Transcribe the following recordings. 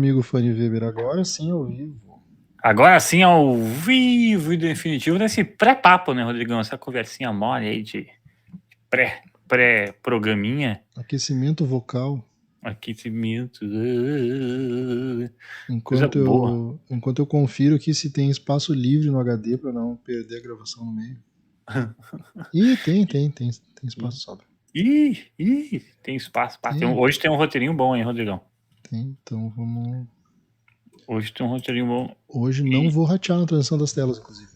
amigo Fanny Weber, agora sim ao vivo. Agora sim ao vivo e definitivo nesse pré-papo, né, Rodrigão? Essa conversinha mole aí de pré-programinha. Aquecimento vocal. Aquecimento. Coisa Enquanto boa. eu confiro aqui se tem espaço livre no HD para não perder a gravação no meio. Ih, tem espaço sobra. Ih, tem espaço. Hoje tem um roteirinho bom, hein, Rodrigão? Tem, então vamos... Hoje tem um roteirinho bom. Hoje não vou ratear na transição das telas, inclusive.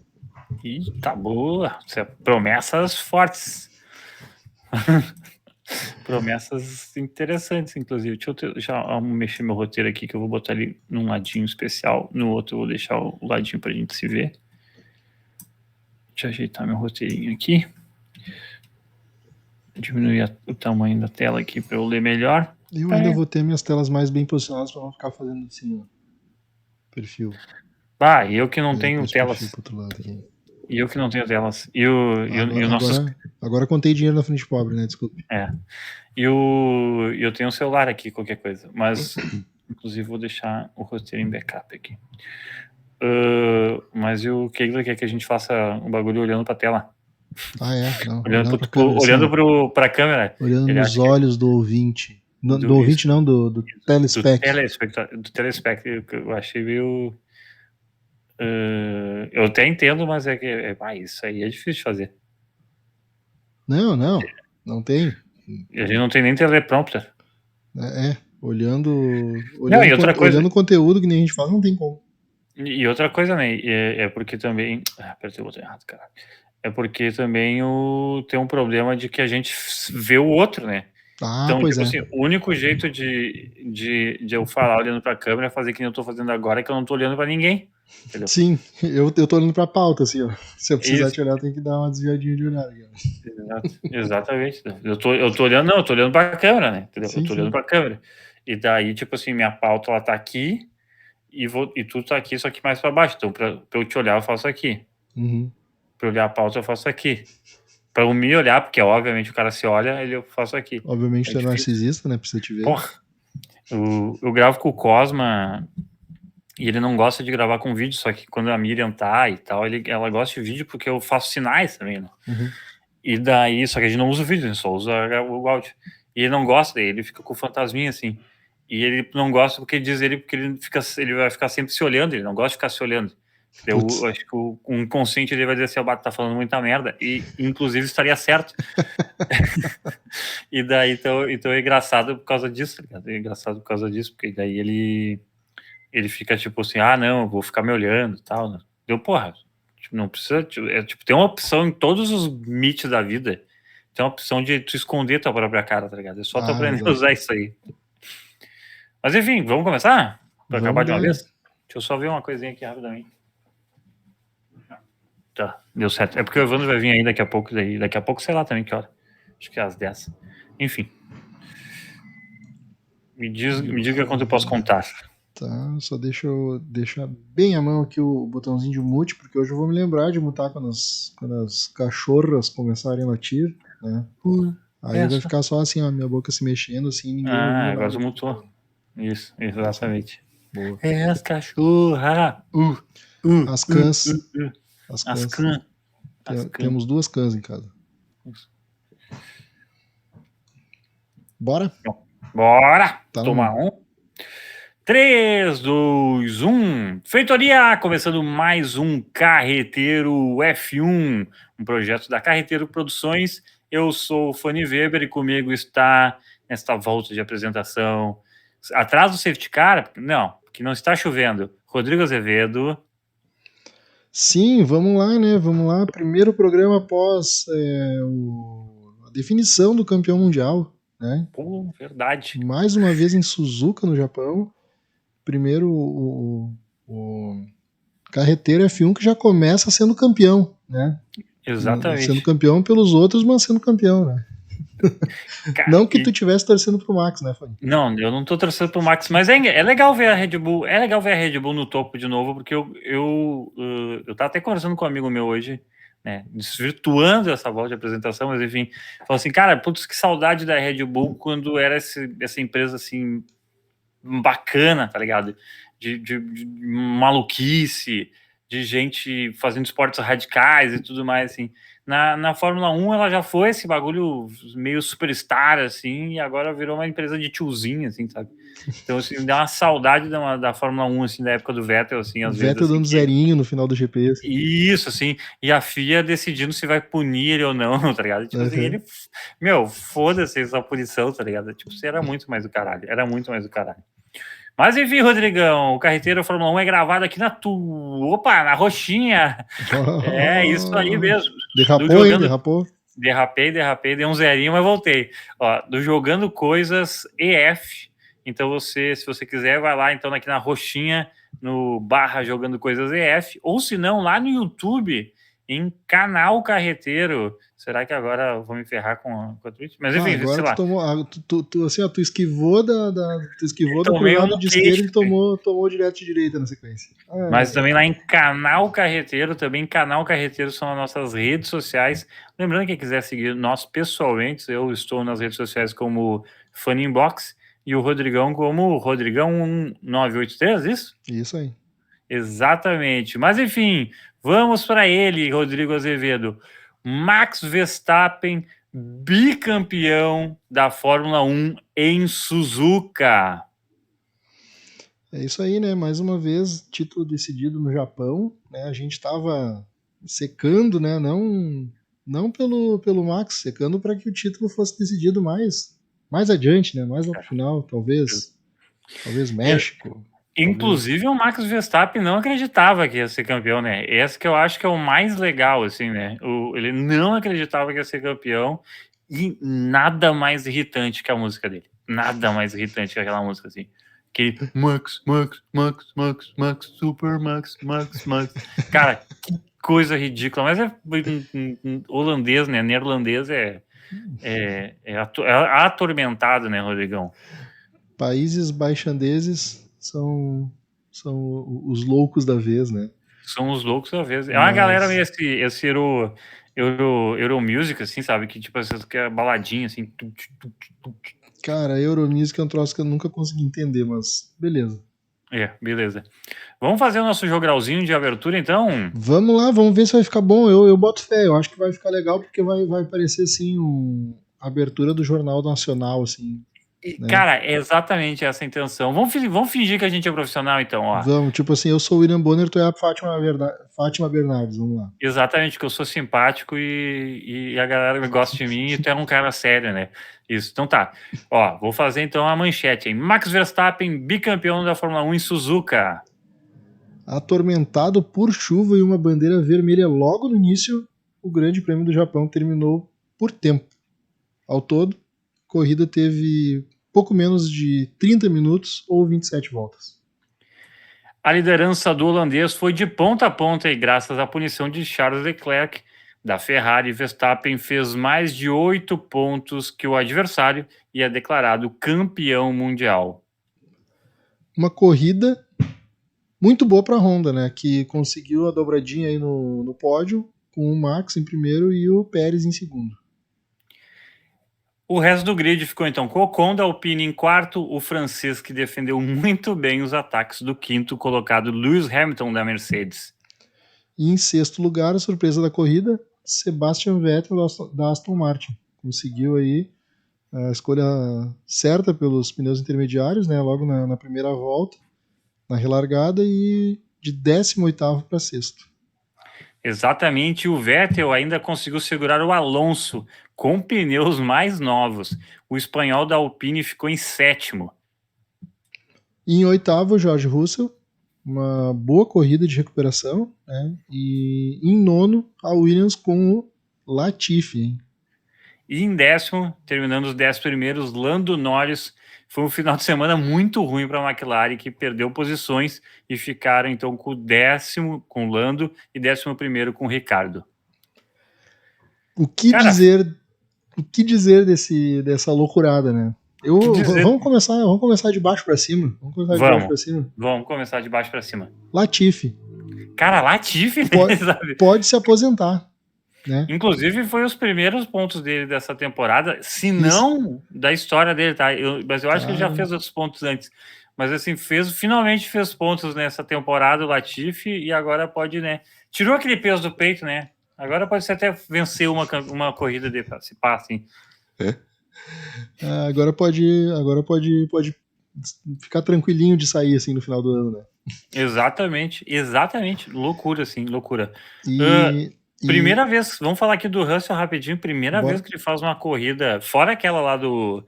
Ih, tá boa. Promessas fortes. Promessas interessantes, inclusive. Deixa eu já mexer meu roteiro aqui, que eu vou botar ele num ladinho especial. No outro eu vou deixar o ladinho pra gente se ver. Deixa eu ajeitar meu roteirinho aqui. Diminuir o tamanho da tela aqui pra eu ler melhor. Eu ainda vou ter minhas telas mais bem posicionadas para não ficar fazendo assim no perfil. E eu que não tenho telas. E eu que não tenho telas. Agora contei dinheiro na frente pobre, né? Desculpe. E eu tenho um celular aqui, qualquer coisa. Mas, inclusive, vou deixar o roteiro em backup aqui. Mas o Keila quer que a gente faça um bagulho olhando pra tela. Não. Olhando pra câmera. Pra câmera. Olhando nos olhos do ouvinte. Do ouvinte não, do telespect. Do telespect. Eu achei meio... eu até entendo, mas isso aí é difícil de fazer. Não tem. E a gente não tem nem teleprompter. Olhando o conteúdo que nem a gente faz, não tem como. E outra coisa, né, é porque também... apertei o botão errado, cara. É porque também tem um problema de que a gente vê o outro, né? Então, tipo assim, o único jeito de eu falar olhando pra câmera é fazer que nem eu tô fazendo agora, que eu não tô olhando pra ninguém. Entendeu? Sim, eu tô olhando pra pauta, assim, ó. Se eu precisar te olhar, tem que dar uma desviadinha de olhar. Exatamente. Eu tô olhando pra câmera, né? Entendeu? Eu tô olhando pra câmera. E daí, tipo assim, minha pauta, ela tá aqui e tu tá aqui, só que mais pra baixo. Então, pra eu te olhar, eu faço aqui. Uhum. Pra eu olhar a pauta, eu faço aqui. Pra eu me olhar, porque obviamente o cara se olha, eu faço aqui. Obviamente tu é narcisista, né? Precisa te ver. Porra, eu gravo com o Cosma e ele não gosta de gravar com vídeo, só que quando a Miriam tá e tal, ela gosta de vídeo porque eu faço sinais também, né? Uhum. E daí, só que a gente não usa o vídeo, a gente só usa o áudio. E ele não gosta, ele fica com o fantasminha assim. E ele não gosta porque diz ele, porque ele vai ficar sempre se olhando, ele não gosta de ficar se olhando. Eu acho que o inconsciente dele vai dizer assim, o Bato tá falando muita merda, e inclusive estaria certo. E daí, então é engraçado por causa disso, tá ligado? É engraçado por causa disso, porque daí ele fica tipo assim, não, eu vou ficar me olhando e tal, né? Porra, tipo, não precisa, tipo, tem uma opção em todos os meets da vida, tem uma opção de tu esconder tua própria cara, tá ligado? É só tu aprender a usar isso aí. Mas enfim, vamos começar? Pra acabar de uma vez? Deixa eu só ver uma coisinha aqui rapidamente. Tá, deu certo. É porque o Evandro vai vir aí daqui a pouco, sei lá também que hora. Acho que é às 10. Enfim. Me diga quanto eu posso contar. Tá, só deixa eu deixar bem à mão aqui o botãozinho de mute, porque hoje eu vou me lembrar de mutar quando as cachorras começarem a latir, né? Aí vai ficar só assim, ó, minha boca se mexendo, assim, ninguém ouvindo agora tu mutou. Isso, exatamente. Boa. É as cachorras. As cãs. As cãs. Temos 2 cãs em casa. Bora? Bora! Tomar um. 3, 2, 1. Feitoria! Começando mais um Carreteiro F1, um projeto da Carreteiro Produções. Eu sou o Fanny Weber e comigo está, nesta volta de apresentação, atrás do safety car, que não está chovendo, Rodrigo Azevedo. Sim, vamos lá, né? Vamos lá. Primeiro programa após a definição do campeão mundial, né? Pô, verdade. Mais uma vez em Suzuka, no Japão. Primeiro o Carreteiro F1 que já começa sendo campeão, né? Exatamente. Sendo campeão pelos outros, mas sendo campeão, né? Não que tu estivesse torcendo pro Max, né, Fanny? Não, eu não tô torcendo pro Max, mas é legal ver a Red Bull. É legal ver a Red Bull no topo de novo, porque eu tava até conversando com um amigo meu hoje, né, desvirtuando essa volta de apresentação, mas enfim, falou assim, cara, putz, que saudade da Red Bull quando era essa empresa assim, bacana, tá ligado? De maluquice, de gente fazendo esportes radicais e tudo mais, assim. Na Fórmula 1 ela já foi esse bagulho meio superstar, assim, e agora virou uma empresa de tiozinho, assim, sabe? Então, assim, dá uma saudade da Fórmula 1, assim, da época do Vettel, assim, às vezes, Vettel assim, dando zerinho no final do GP. Assim. Isso, assim, e a FIA decidindo se vai punir ele ou não, tá ligado? Tipo assim, ele... Meu, foda-se essa punição, tá ligado? Tipo, isso era muito mais do caralho, era muito mais do caralho. Mas enfim, Rodrigão, o Carreteiro Fórmula 1 é gravado aqui na Opa, na Roxinha. É isso aí mesmo. Derrapou, hein? Derrapou. Derrapei, dei um zerinho, mas voltei. Ó, do Jogando Coisas EF. Então se você quiser, vai lá então aqui na Roxinha, no / Jogando Coisas EF, ou se não, lá no YouTube, em Canal Carreteiro. Será que agora eu vou me ferrar com a Twitch? Mas enfim, agora sei lá. Tu esquivou tu esquivou do lado de esquerda e tomou direto de direita na sequência. Mas também lá em Canal Carreteiro, também Canal Carreteiro são as nossas redes sociais. Lembrando que quem quiser seguir nós pessoalmente, eu estou nas redes sociais como Funinbox e o Rodrigão como Rodrigão1983, isso? Isso aí. Exatamente. Mas enfim, vamos para ele, Rodrigo Azevedo. Max Verstappen, bicampeão da Fórmula 1 em Suzuka. É isso aí, né? Mais uma vez, título decidido no Japão. Né? A gente estava secando, né? Não pelo Max, secando para que o título fosse decidido mais adiante, né? Mais no final, talvez México. Inclusive o Max Verstappen não acreditava que ia ser campeão, né? Esse que eu acho que é o mais legal, assim, né? Ele não acreditava que ia ser campeão e nada mais irritante que a música dele. Nada mais irritante que aquela música, assim. Que Max, Super Max. Cara, que coisa ridícula. Mas é holandês, né? Neerlandês é atormentado, né, Rodrigão? Países baixandeses são os loucos da vez, né? São os loucos da vez. É uma galera meio esse Euromusic, assim, sabe? Que tipo, que é baladinha, assim. Cara, Euromusic é um troço que eu nunca consegui entender, mas beleza. Beleza. Vamos fazer o nosso jogralzinho de abertura, então? Vamos lá, vamos ver se vai ficar bom. Eu boto fé, eu acho que vai ficar legal, porque vai parecer, assim, a abertura do Jornal Nacional, assim. Né? Cara, é exatamente essa a intenção. Vamos fingir que a gente é profissional, então, ó. Vamos, tipo assim, eu sou o William Bonner, tu é a Fátima Bernardes, vamos lá. Exatamente, que eu sou simpático e a galera gosta de mim e tu é um cara sério, né? Isso, então tá. Ó, vou fazer então a manchete, hein? Max Verstappen, bicampeão da Fórmula 1 em Suzuka. Atormentado por chuva e uma bandeira vermelha logo no início, o Grande Prêmio do Japão terminou por tempo. Ao todo, a corrida teve pouco menos de 30 minutos ou 27 voltas. A liderança do holandês foi de ponta a ponta e graças à punição de Charles Leclerc da Ferrari, Verstappen fez mais de 8 pontos que o adversário e é declarado campeão mundial. Uma corrida muito boa para a Honda, né? Que conseguiu a dobradinha aí no pódio, com o Max em primeiro e o Pérez em segundo. O resto do grid ficou então com o Ocon da Alpine em quarto, o francês que defendeu muito bem os ataques do quinto colocado Lewis Hamilton da Mercedes. E em sexto lugar, a surpresa da corrida, Sebastian Vettel da Aston Martin. Conseguiu aí a escolha certa pelos pneus intermediários, né? Logo na primeira volta, na relargada, e de 18º para sexto. Exatamente, o Vettel ainda conseguiu segurar o Alonso com pneus mais novos. O espanhol da Alpine ficou em sétimo. E em oitavo, George Russell, uma boa corrida de recuperação, né? E em nono, a Williams com o Latifi. Hein? E em décimo, terminando os 10 primeiros, Lando Norris. Foi um final de semana muito ruim para a McLaren, que perdeu posições e ficaram então com o décimo com o Lando e 11º com o Ricardo. O que dizer dessa loucurada, né? Vamos começar de baixo para cima. Vamos começar de baixo para cima. Latifi. Cara, Latifi, pode se aposentar. Né? Inclusive, foi os primeiros pontos dele dessa temporada, se não da história dele, tá? Mas eu acho que ele já fez outros pontos antes. Mas assim, finalmente fez pontos nessa temporada o Latifi e agora pode, né? Tirou aquele peso do peito, né? Agora pode ser até vencer uma corrida de se passa, assim. Agora pode ficar tranquilinho de sair assim no final do ano, né? Exatamente. Loucura, assim, loucura. E, Primeira vez, vamos falar aqui do Russell rapidinho. Primeira bora. vez que ele faz uma corrida, fora aquela lá de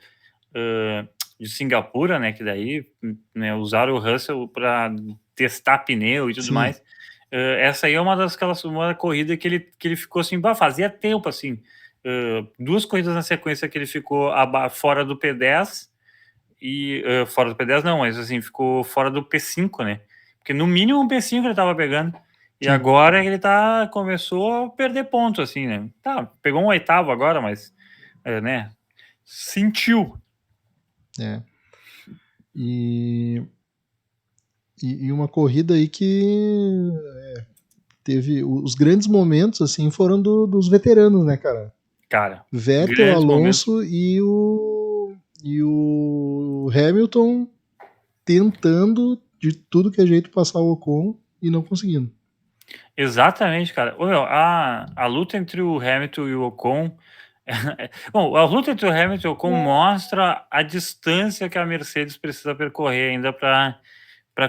Singapura, né? Que daí, né, usaram o Russell para testar pneu e tudo Sim. mais. Essa aí é uma corrida que ele ficou assim, fazia tempo assim. 2 corridas na sequência que ele ficou fora do P10 e fora do P10 não, mas assim, ficou fora do P5, né? Porque no mínimo um P5 ele tava pegando. E Sim. agora ele começou a perder pontos, assim, né? Tá, pegou um 8º agora, mas, né? Sentiu. E uma corrida aí que teve os grandes momentos, assim, foram dos veteranos, né, cara? Cara, Vettel, Alonso e o Hamilton tentando de tudo que é jeito passar o Ocon e não conseguindo. Exatamente, cara. A luta entre o Hamilton e o Ocon. Bom, a luta entre o Hamilton e o Ocon mostra a distância que a Mercedes precisa percorrer ainda para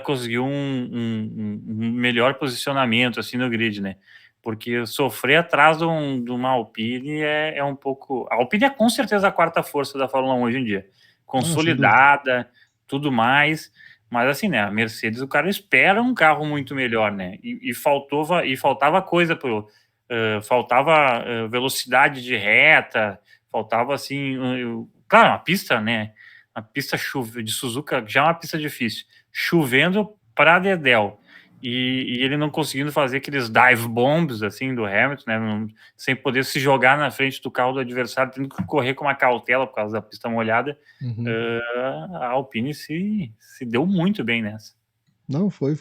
conseguir um melhor posicionamento assim no grid, né? Porque sofrer atrás de uma Alpine é um pouco. A Alpine é com certeza a quarta força da Fórmula 1 hoje em dia, consolidada, tudo mais. Mas assim, né? A Mercedes, o cara espera um carro muito melhor, né? E faltava coisa pro. Faltava velocidade de reta, faltava assim. Claro, uma pista, né? A pista de Suzuka já é uma pista difícil. Chovendo para dedéu. E ele não conseguindo fazer aqueles dive bombs assim do Hamilton, né? Sem poder se jogar na frente do carro do adversário, tendo que correr com uma cautela por causa da pista molhada. A Alpine se deu muito bem nessa. Não, foi.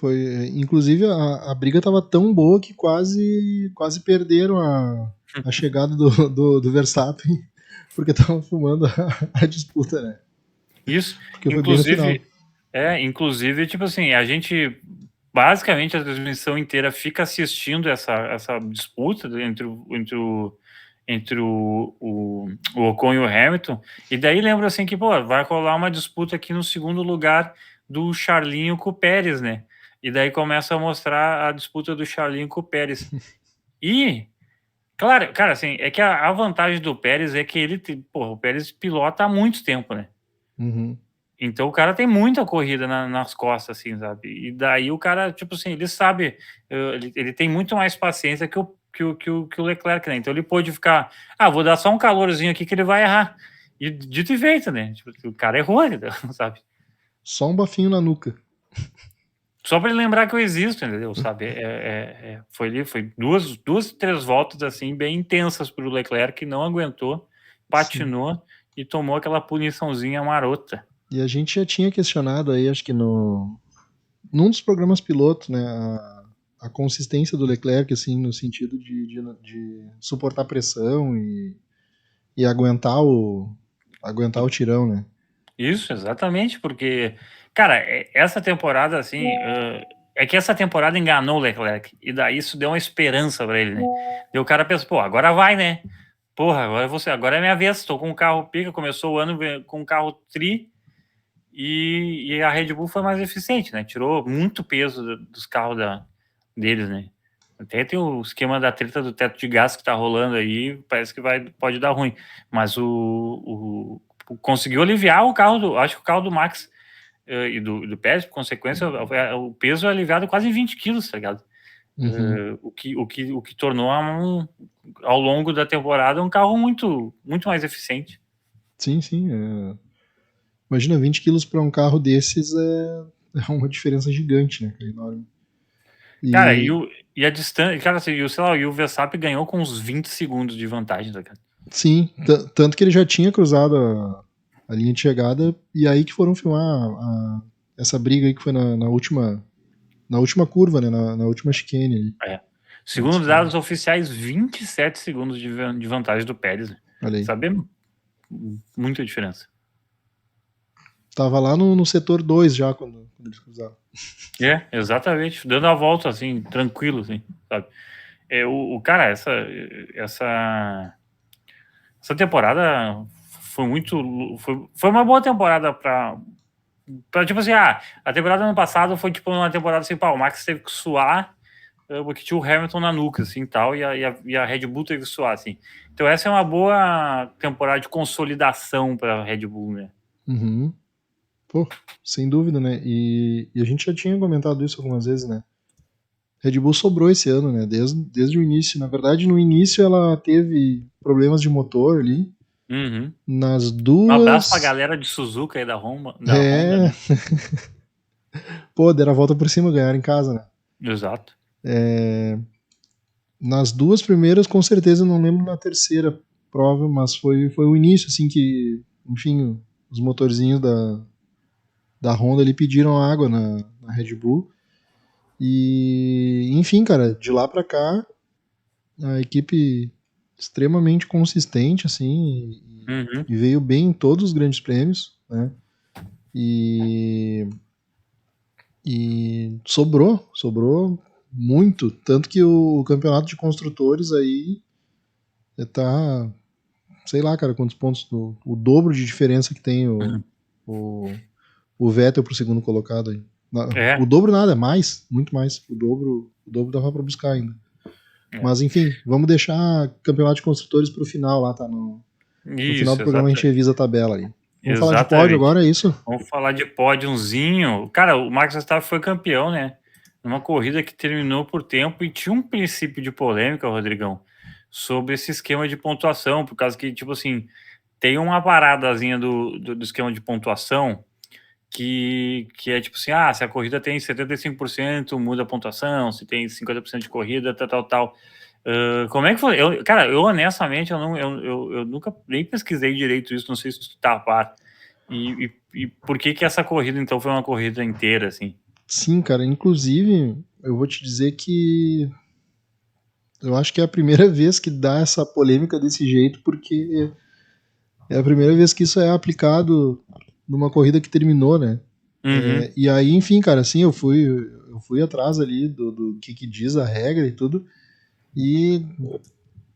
Inclusive, a briga estava tão boa que quase perderam a chegada do Verstappen, porque estavam fumando a disputa, né? Isso. Porque foi bem no final. Inclusive, tipo assim, a gente basicamente a transmissão inteira fica assistindo essa disputa entre o Ocon e o Hamilton, e daí lembra assim que, pô, vai rolar uma disputa aqui no segundo lugar do Charlinho com o Pérez, né? E daí começa a mostrar a disputa do Charlinho com o Pérez. E, claro, cara, assim, é que a vantagem do Pérez é que o Pérez pilota há muito tempo, né? Então o cara tem muita corrida nas costas, assim, sabe? E daí o cara, tipo assim, ele sabe, ele tem muito mais paciência que o Leclerc, né? Então ele pode ficar, vou dar só um calorzinho aqui que ele vai errar. E dito e feito, né? Tipo, o cara errou, sabe? Só um bafinho na nuca. Só para ele lembrar que eu existo, entendeu? Sabe? Foi duas, 3 voltas assim bem intensas para o Leclerc, que não aguentou, patinou e tomou aquela puniçãozinha marota. E a gente já tinha questionado aí, acho que num dos programas piloto, né, a consistência do Leclerc, assim, no sentido de suportar pressão e aguentar o tirão, né? Isso, exatamente, porque, cara, essa temporada, assim, é que essa temporada enganou o Leclerc, e daí isso deu uma esperança para ele, né? E o cara pensa, pô, agora vai, né? Porra, agora é minha vez, tô com um carro pica, começou o ano com um carro tri, e a Red Bull foi mais eficiente, né? Tirou muito peso dos carros deles, né? Até tem o esquema da treta do teto de gás que tá rolando aí, parece que pode dar ruim. Mas conseguiu aliviar o carro acho que o carro do Max e do Pérez, por consequência, o peso é aliviado quase em 20 quilos, tá ligado? O que tornou ao longo da temporada um carro muito, muito mais eficiente. Sim. Imagina, 20 quilos para um carro desses é uma diferença gigante, né? Enorme. Cara, e a distância, cara, assim, e o Verstappen ganhou com uns 20 segundos de vantagem, tá, cara? Sim, tanto que ele já tinha cruzado a linha de chegada, e aí que foram filmar essa briga aí que foi na última curva, né? Na última chicane. Segundo os dados oficiais, 27 segundos de vantagem do Pérez. Né? Sabemos muita diferença. Tava lá no setor 2 já quando eles cruzaram. Exatamente, dando a volta, assim, tranquilo, assim, sabe? Cara, essa temporada foi muito... Foi uma boa temporada pra tipo assim, a temporada do ano passado foi tipo uma temporada assim, o Max teve que suar porque tinha o Hamilton na nuca, assim, tal, e a Red Bull teve que suar, assim. Então essa é uma boa temporada de consolidação para a Red Bull, né? Uhum. Pô, sem dúvida, né? E a gente já tinha comentado isso algumas vezes, né? Red Bull sobrou esse ano, né? Desde o início. Na verdade, no início ela teve problemas de motor ali. Uhum. Nas Um duas. abraço pra galera de Suzuka aí da Honda, né? Pô, deram a volta por cima, ganharam em casa, né? Exato. Nas duas primeiras, com certeza, não lembro na terceira prova, mas foi o início, assim, que, enfim, os motorzinhos da Honda ali pediram água na Red Bull. E, enfim, cara, de lá pra cá, a equipe extremamente consistente, assim, e veio bem em todos os grandes prêmios, né? E sobrou muito, tanto que o campeonato de construtores aí tá, sei lá, cara, quantos pontos, o dobro de diferença que tem o Vettel pro segundo colocado aí. O dobro nada, é mais, muito mais. O dobro dava pra buscar ainda. Mas enfim, vamos deixar campeonato de construtores pro final lá, tá? No final do programa a gente revisa a tabela ali. Vamos falar de pódio agora, é isso? Vamos falar de pódiozinho. Cara, o Max Verstappen foi campeão, né? Numa corrida que terminou por tempo e tinha um princípio de polêmica, Rodrigão, sobre esse esquema de pontuação, por causa que, tipo assim, tem uma paradazinha do esquema de pontuação que é tipo assim, se a corrida tem 75%, muda a pontuação, se tem 50% de corrida, tal. Como é que foi? Eu honestamente, eu nunca nem pesquisei direito isso, não sei se tu tá a par. E por que essa corrida, então, foi uma corrida inteira, assim? Sim, cara. Inclusive, eu vou te dizer que eu acho que é a primeira vez que dá essa polêmica desse jeito, porque é a primeira vez que isso é aplicado numa corrida que terminou, né? E aí, enfim, cara, assim, eu fui atrás ali do que diz a regra e tudo, e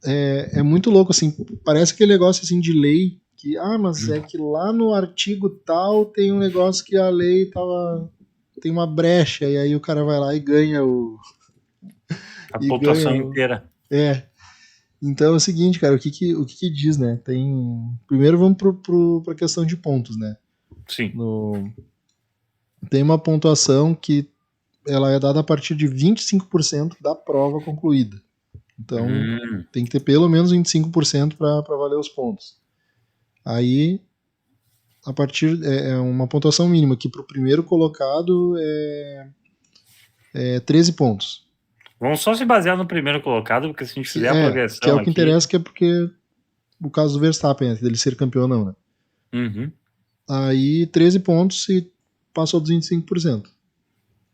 é muito louco, assim, parece aquele negócio, assim, de lei, que, mas é que lá no artigo tal tem um negócio que a lei tem uma brecha, e aí o cara vai lá e ganha a pontuação inteira. Então é o seguinte, cara, o que diz, né? Primeiro vamos pra questão de pontos, né? Sim. Tem uma pontuação que ela é dada a partir de 25% da prova concluída. Então tem que ter pelo menos 25% para valer os pontos. Aí, a partir é uma pontuação mínima, que para o primeiro colocado é 13 pontos. Vamos só se basear no primeiro colocado, porque se a gente fizer a progressão que é o que interessa, que é porque o caso do Verstappen, dele ser campeão ou não, né? Aí 13 pontos e passou dos 25%.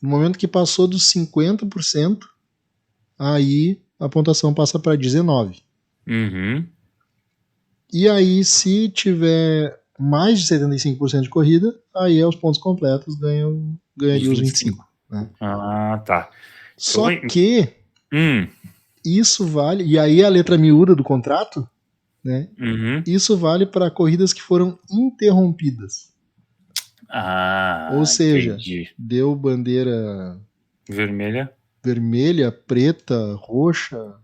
No momento que passou dos 50%, aí a pontuação passa para 19%. E aí, se tiver mais de 75% de corrida, aí é os pontos completos, ganharia os 25%. Né? Tá. Só que isso vale, e aí a letra miúda do contrato, né? Isso vale para corridas que foram interrompidas. Ou seja, deu bandeira vermelha, preta, roxa,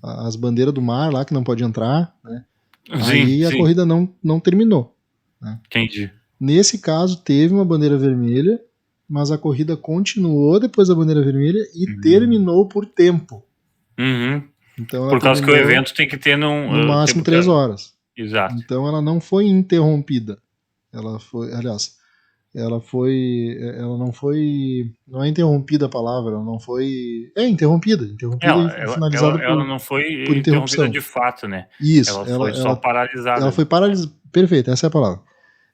as bandeiras do mar lá que não pode entrar, né? Aí a corrida não terminou. Né? Entendi. Nesse caso, teve uma bandeira vermelha, mas a corrida continuou depois da bandeira vermelha e terminou por tempo. Então, por causa que o evento tem que ter no máximo 3 horas. Exato. Então ela não foi interrompida. Ela não foi, não é interrompida a palavra, ela não foi, interrompida e finalizada ela não foi por interrupção. De fato, né? Isso. Ela foi só paralisada. Ela foi paralisada, perfeito, essa é a palavra.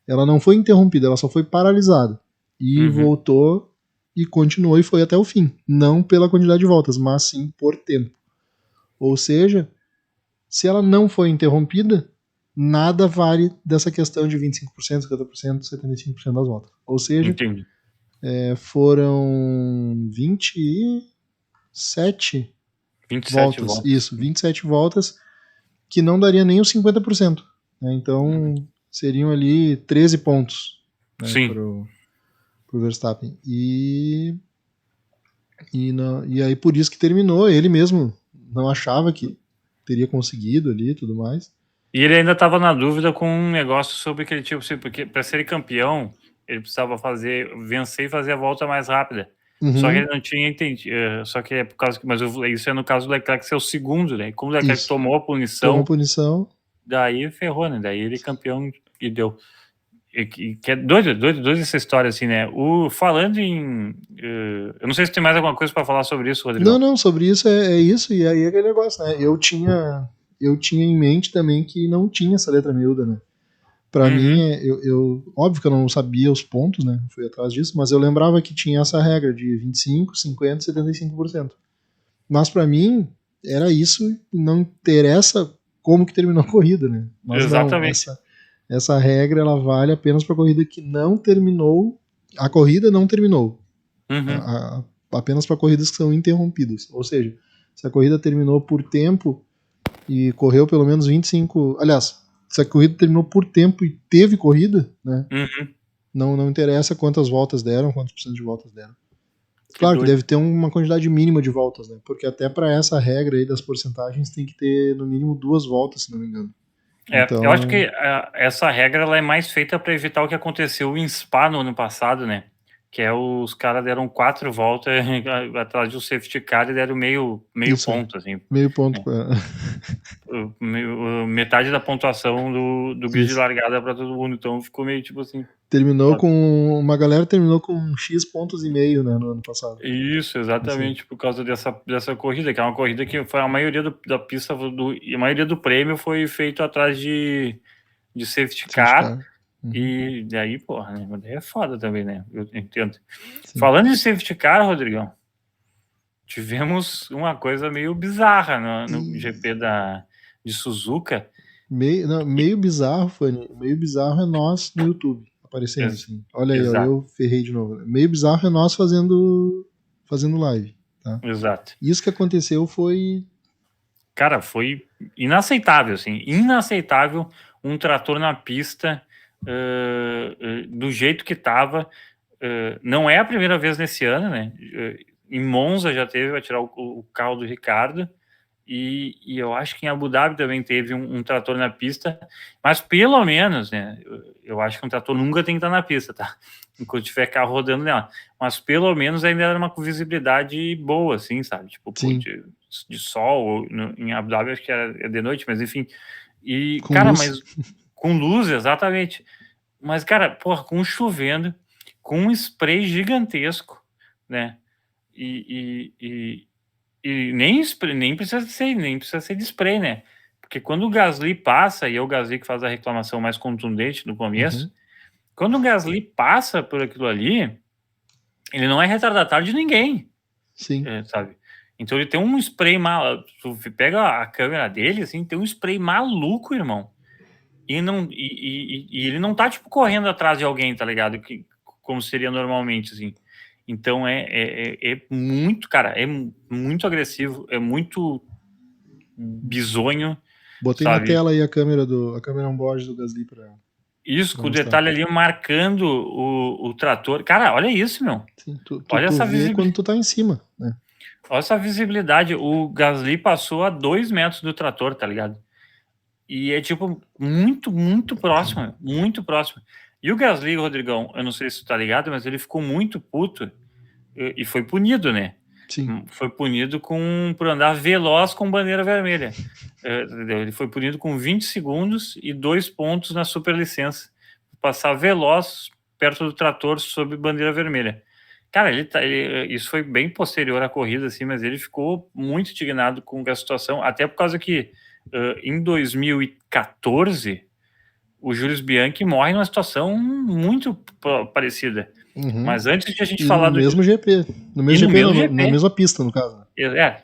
Ela não foi interrompida, ela só foi paralisada e voltou e continuou e foi até o fim, não pela quantidade de voltas, mas sim por tempo. Ou seja, se ela não foi interrompida, nada vale dessa questão de 25%, 50%, 75% das voltas. Ou seja, foram 27 voltas. Isso, 27 voltas, que não daria nem os 50%. Né? Então, seriam ali 13 pontos, né, pro Verstappen. E aí por isso que terminou. Ele mesmo não achava que teria conseguido ali e tudo mais. E ele ainda estava na dúvida com um negócio sobre que ele tinha, porque para ser campeão, ele precisava vencer e fazer a volta mais rápida. Só que ele não tinha entendido. Só que é por causa que. Mas isso é no caso do Leclerc ser o segundo, né? Como o Leclerc tomou a punição. Daí ferrou, né? Daí ele é campeão e deu. Que é doido essa história, assim, né? Falando em. Eu não sei se tem mais alguma coisa para falar sobre isso, Rodrigo. Não, sobre isso é isso. E aí é aquele negócio, né? Eu tinha em mente também que não tinha essa letra miúda, né? Pra mim, óbvio que eu não sabia os pontos, né? Fui atrás disso, mas eu lembrava que tinha essa regra de 25, 50 e 75%. Mas pra mim, era isso, não interessa como que terminou a corrida, né? Mas exatamente. Não, essa regra, ela vale apenas pra corrida que não terminou. A corrida não terminou. Apenas pra corridas que são interrompidas. Ou seja, se a corrida terminou por tempo e correu pelo menos 25... Aliás, se a corrida terminou por tempo e teve corrida, né? Não interessa quantas voltas deram, quantos por cento de voltas deram. Claro que deve ter uma quantidade mínima de voltas, né? Porque até para essa regra aí das porcentagens tem que ter no mínimo 2 voltas, se não me engano. Então... Eu acho que essa regra ela é mais feita para evitar o que aconteceu em Spa no ano passado, né? Que os caras deram 4 voltas atrás do safety car e deram meio ponto, assim. Meio ponto. Metade da pontuação do grid de largada para todo mundo. Então ficou meio tipo assim. Uma galera terminou com X pontos e meio, né, no ano passado. Isso, exatamente, por causa dessa corrida, que é uma corrida que foi a maioria da pista, a maioria do prêmio foi feito atrás de safety car. E daí, porra, né? Mas daí é foda também, né? Eu entendo. Sim. Falando de safety car, Rodrigão, tivemos uma coisa meio bizarra no GP de Suzuka. Meio bizarro, Fanny. Meio bizarro é nós no YouTube aparecendo assim. Olha aí, ó, eu ferrei de novo. Meio bizarro é nós fazendo live. Tá? Exato. Isso que aconteceu foi... Cara, foi inaceitável, assim. Inaceitável um trator na pista... do jeito que estava. Não é a primeira vez nesse ano, né? Em Monza já teve, vai tirar o carro do Ricardo, e eu acho que em Abu Dhabi também teve um trator na pista, mas pelo menos, né? Eu acho que um trator nunca tem que estar na pista, tá? Enquanto tiver carro rodando nela, mas pelo menos ainda era uma visibilidade boa, assim, sabe? Tipo, de sol, em Abu Dhabi acho que é de noite, mas enfim. E, com cara, luz. mas com luz, exatamente. Mas, cara, porra, com chovendo, com um spray gigantesco, né? E nem precisa ser de spray, né? Porque quando o Gasly passa, e é o Gasly que faz a reclamação mais contundente no começo, quando o Gasly passa por aquilo ali, ele não é retardatário de ninguém. Sim. Sabe? Então ele tem um spray tu pega a câmera dele, assim, tem um spray maluco, irmão. E ele não tá, tipo, correndo atrás de alguém, tá ligado? Como seria normalmente, assim. Então é muito, cara, é muito agressivo, é muito bizonho. Botei sabe? Na tela aí a câmera on-board do Gasly pra... Isso, com o detalhe ali marcando o trator. Cara, olha isso, meu. Sim, tu essa vê quando tu tá em cima, né? Olha essa visibilidade. O Gasly passou a 2 metros do trator, tá ligado? E é, tipo, muito, muito próximo. Muito próximo. E o Gasly, Rodrigão, eu não sei se tu tá ligado, mas ele ficou muito puto e foi punido, né? Sim. Foi punido por andar veloz com bandeira vermelha. Ele foi punido com 20 segundos e 2 pontos na superlicença. Passar veloz perto do trator sob bandeira vermelha. Cara, isso foi bem posterior à corrida, assim, mas ele ficou muito indignado com a situação, até por causa que em 2014 o Julius Bianchi morre numa situação muito parecida. Mas antes de a gente falar do mesmo GP, na mesma pista, no caso.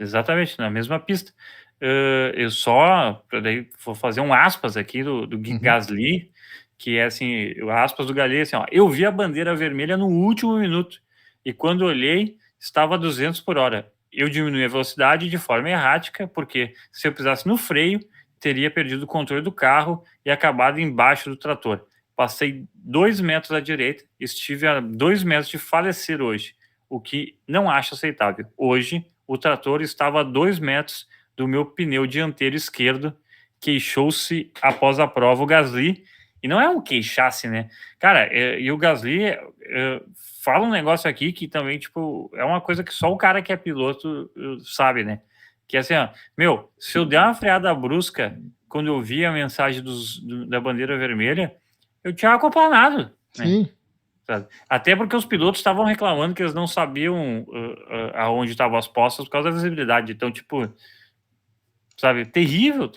Exatamente, na mesma pista. eu só, daí vou fazer um aspas aqui do Gasly, que é assim, o aspas do Gasly, assim, ó, eu vi a bandeira vermelha no último minuto, e quando olhei, estava a 200 por hora. Eu diminui a velocidade de forma errática, porque se eu pisasse no freio, teria perdido o controle do carro e acabado embaixo do trator. Passei 2 metros à direita, estive a 2 metros de falecer hoje, o que não acho aceitável. Hoje, o trator estava a 2 metros do meu pneu dianteiro esquerdo, queixou-se após a prova o Gasly, e não é um queixasse, né? Cara, e o Gasly fala um negócio aqui que também, tipo, é uma coisa que só o cara que é piloto sabe, né? Que é assim, ó, meu, se eu der uma freada brusca quando eu vi a mensagem da bandeira vermelha, eu tinha aquaplanado, né? Sim. Sabe? Até porque os pilotos estavam reclamando que eles não sabiam aonde estavam as postas por causa da visibilidade. Então, tipo, sabe, terrível.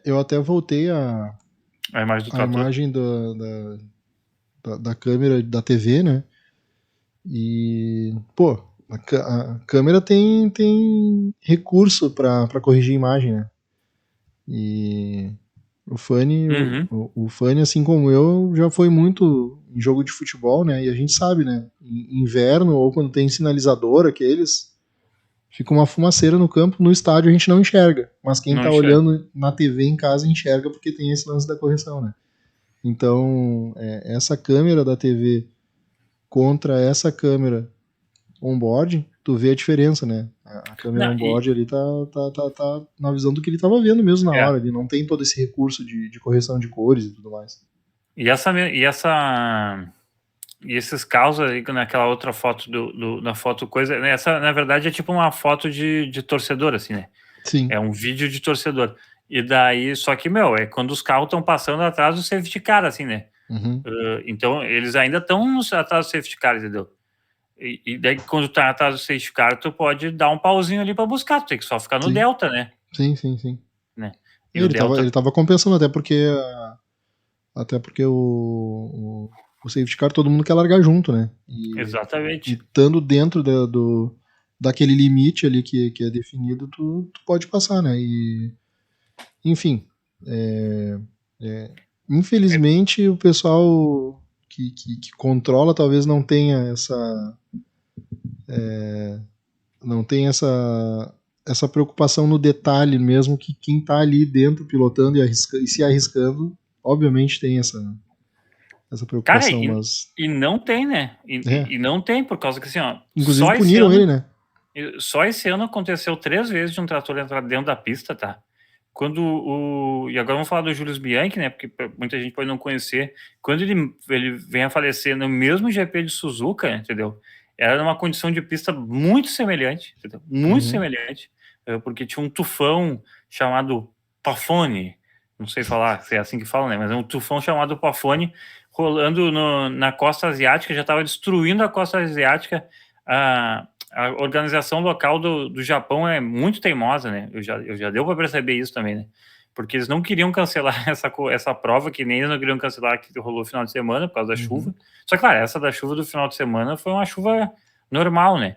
Eu até voltei A imagem do a trator. imagem da câmera da TV, né? E, pô, a câmera tem recurso para corrigir a imagem, né? E o Fanny, Uhum. o Fanny, assim como eu, já foi muito em jogo de futebol, né? E a gente sabe, né? Em inverno ou quando tem sinalizador, aqueles, fica uma fumaceira no campo, no estádio a gente não enxerga. Mas quem Não tá enxerga. olhando na TV em casa enxerga porque tem esse lance da correção, né? Então, essa câmera da TV contra essa câmera on-board, tu vê a diferença, né? A câmera Não, on-board ali tá na visão do que ele tava vendo mesmo na é, hora. Ele não tem todo esse recurso de correção de cores e tudo mais. e esses casos aí naquela outra foto na foto coisa, né, essa na verdade é tipo uma foto de torcedor, assim, né? Sim. É um vídeo de torcedor. E daí, só que, meu, é quando os carros estão passando atrás do safety car, assim, né? Uhum. Então, eles ainda estão atrás do safety car, entendeu? E daí, quando tá atrás do safety car, tu pode dar um pauzinho ali pra buscar, tu tem que só ficar no Sim. delta, né? Sim. né? E o Ele delta... tava compensando até porque o safety car todo mundo quer largar junto, né? E Exatamente. estando dentro daquele limite ali que é definido, tu pode passar, né? E, enfim, infelizmente o pessoal que controla talvez não tenha essa preocupação no detalhe mesmo, que quem tá ali dentro pilotando e se arriscando, obviamente tem essa Cara, preocupação, mas e não tem, né? é, E não tem, por causa que, assim, ó, inclusive puniram ele, né? só esse ano aconteceu 3 vezes de um trator entrar dentro da pista, tá? E agora vamos falar do Julius Bianchi, né? Porque muita gente pode não conhecer. Quando ele vem a falecer no mesmo GP de Suzuka, entendeu? Era numa condição de pista muito semelhante, entendeu? Muito semelhante, porque tinha um tufão chamado Pafone, não sei falar se é assim que fala, né? Mas é um tufão chamado Pafone rolando na costa asiática, já estava destruindo a costa asiática. A organização local do Japão é muito teimosa, né? Eu já deu para perceber isso também, né? Porque eles não queriam cancelar essa prova, que nem eles não queriam cancelar que rolou no final de semana por causa da chuva. Só que, claro, essa da chuva do final de semana foi uma chuva normal, né?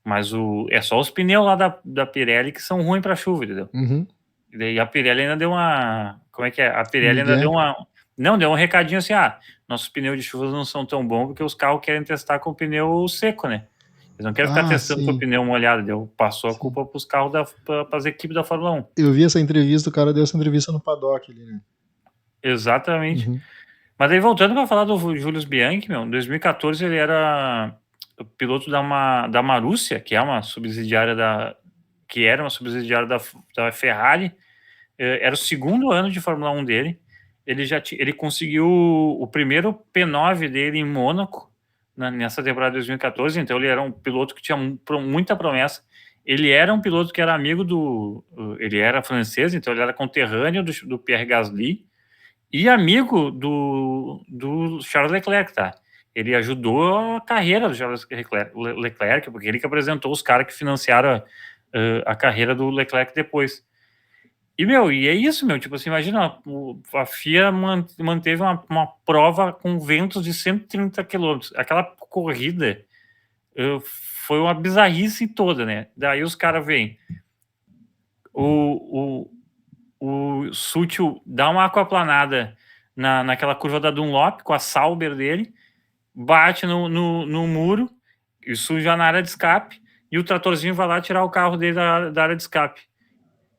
Mas é só os pneus lá da Pirelli que são ruins para chuva, entendeu? Uhum. E daí a Pirelli ainda deu uma... Como é que é? A Pirelli ainda Miguel. deu uma... Não, deu um recadinho assim, nossos pneus de chuva não são tão bons porque os carros querem testar com o pneu seco, né? Eles não querem ficar testando com o Sim. pneu molhado. Passou a Sim. culpa para os carros para as equipes da Fórmula 1. Eu vi essa entrevista, o cara deu essa entrevista no paddock ali, né? Exatamente. Mas aí, voltando para falar do Julius Bianchi, em 2014 ele era o piloto da Marussia, que era uma subsidiária da Ferrari. Era o segundo ano de Fórmula 1 dele. Ele conseguiu o primeiro P9 dele em Mônaco, nessa temporada de 2014, então ele era um piloto que tinha muita promessa. Ele era um piloto que era amigo ele era francês, então ele era conterrâneo do Pierre Gasly e amigo do Charles Leclerc, tá? Ele ajudou a carreira do Charles Leclerc, porque ele que apresentou os caras que financiaram a carreira do Leclerc depois. E é isso, tipo assim, imagina, a FIA manteve uma prova com ventos de 130 km. Aquela corrida foi uma bizarrice toda, né? Daí os caras vêm, o Sutil dá uma aquaplanada naquela curva da Dunlop com a Sauber dele, bate no muro, isso já na área de escape, e o tratorzinho vai lá tirar o carro dele da área de escape.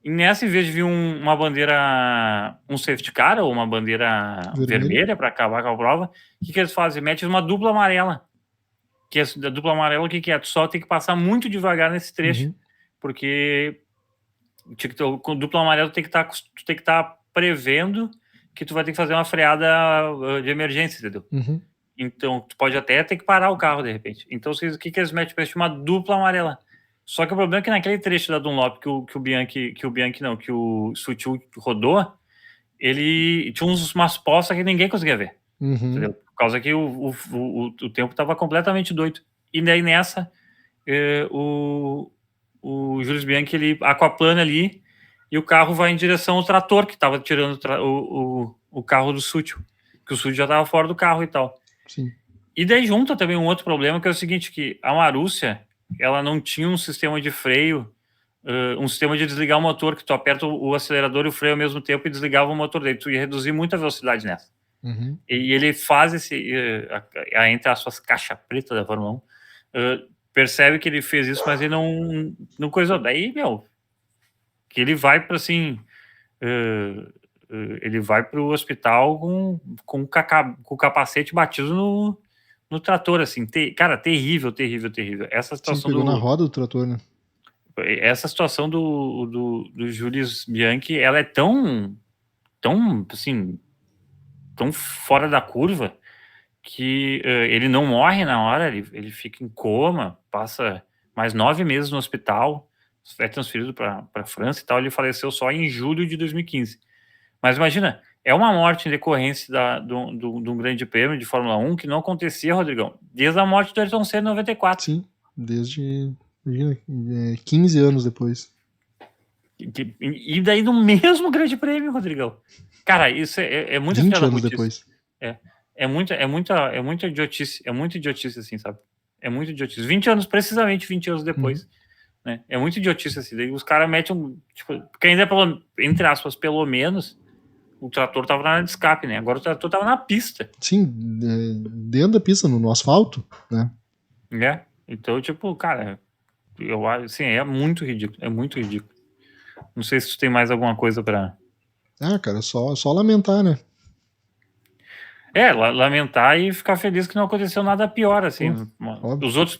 E nessa, em vez de vir uma bandeira, um safety car ou uma bandeira vermelha para acabar com a prova, o que eles fazem? Metem uma dupla amarela. Que a dupla amarela, o que é? Tu só tem que passar muito devagar nesse trecho, porque com dupla amarela tu tem que estar prevendo que tu vai ter que fazer uma freada de emergência, entendeu? Então, tu pode até ter que parar o carro de repente. Então, o que eles metem? Uma dupla amarela. Só que o problema é que naquele trecho da Dunlop que o Sutil rodou, ele tinha umas poças que ninguém conseguia ver. Entendeu? Por causa que o tempo estava completamente doido. E daí nessa, o Jules Bianchi, ele aquaplana ali e o carro vai em direção ao trator que estava tirando o carro do Sutil. Que o Sutil já estava fora do carro e tal. Sim. E daí junta também um outro problema, que é o seguinte, que a Marussia, ela não tinha um sistema de freio, um sistema de desligar o motor, que tu aperta o acelerador e o freio ao mesmo tempo e desligava o motor dele. Tu ia reduzir muito a velocidade nessa. E ele faz entre as suas caixas pretas da Fórmula 1, percebe que ele fez isso, mas ele não coisou. Daí, que ele vai para assim... ele vai para o hospital com o capacete batido no trator, assim. Cara, terrível. Essa situação pegou na roda do trator, né? Essa situação do Jules Bianchi, ela é tão assim, tão fora da curva que ele não morre na hora, ele fica em coma, passa mais 9 meses no hospital, é transferido para a França e tal. Ele faleceu só em julho de 2015. Mas imagina, é uma morte em decorrência de um grande prêmio de Fórmula 1 que não acontecia, Rodrigão, desde a morte do Ayrton Senna em 94. Sim, desde, imagina, 15 anos depois. E daí no mesmo grande prêmio, Rodrigão. Cara, isso é muito 20 anos depois. É muita idiotice, assim, sabe? É muito idiotice. 20 anos, precisamente 20 anos depois. Né? É muito idiotice, assim. Daí os caras metem porque ainda, entre aspas, pelo menos, o trator tava na área de escape, né? Agora o trator tava na pista. Sim, dentro da pista, no asfalto, né? Então, cara, eu acho, assim, é muito ridículo. Não sei se tu tem mais alguma coisa pra... cara, só lamentar, né? Lamentar e ficar feliz que não aconteceu nada pior, assim. Os outros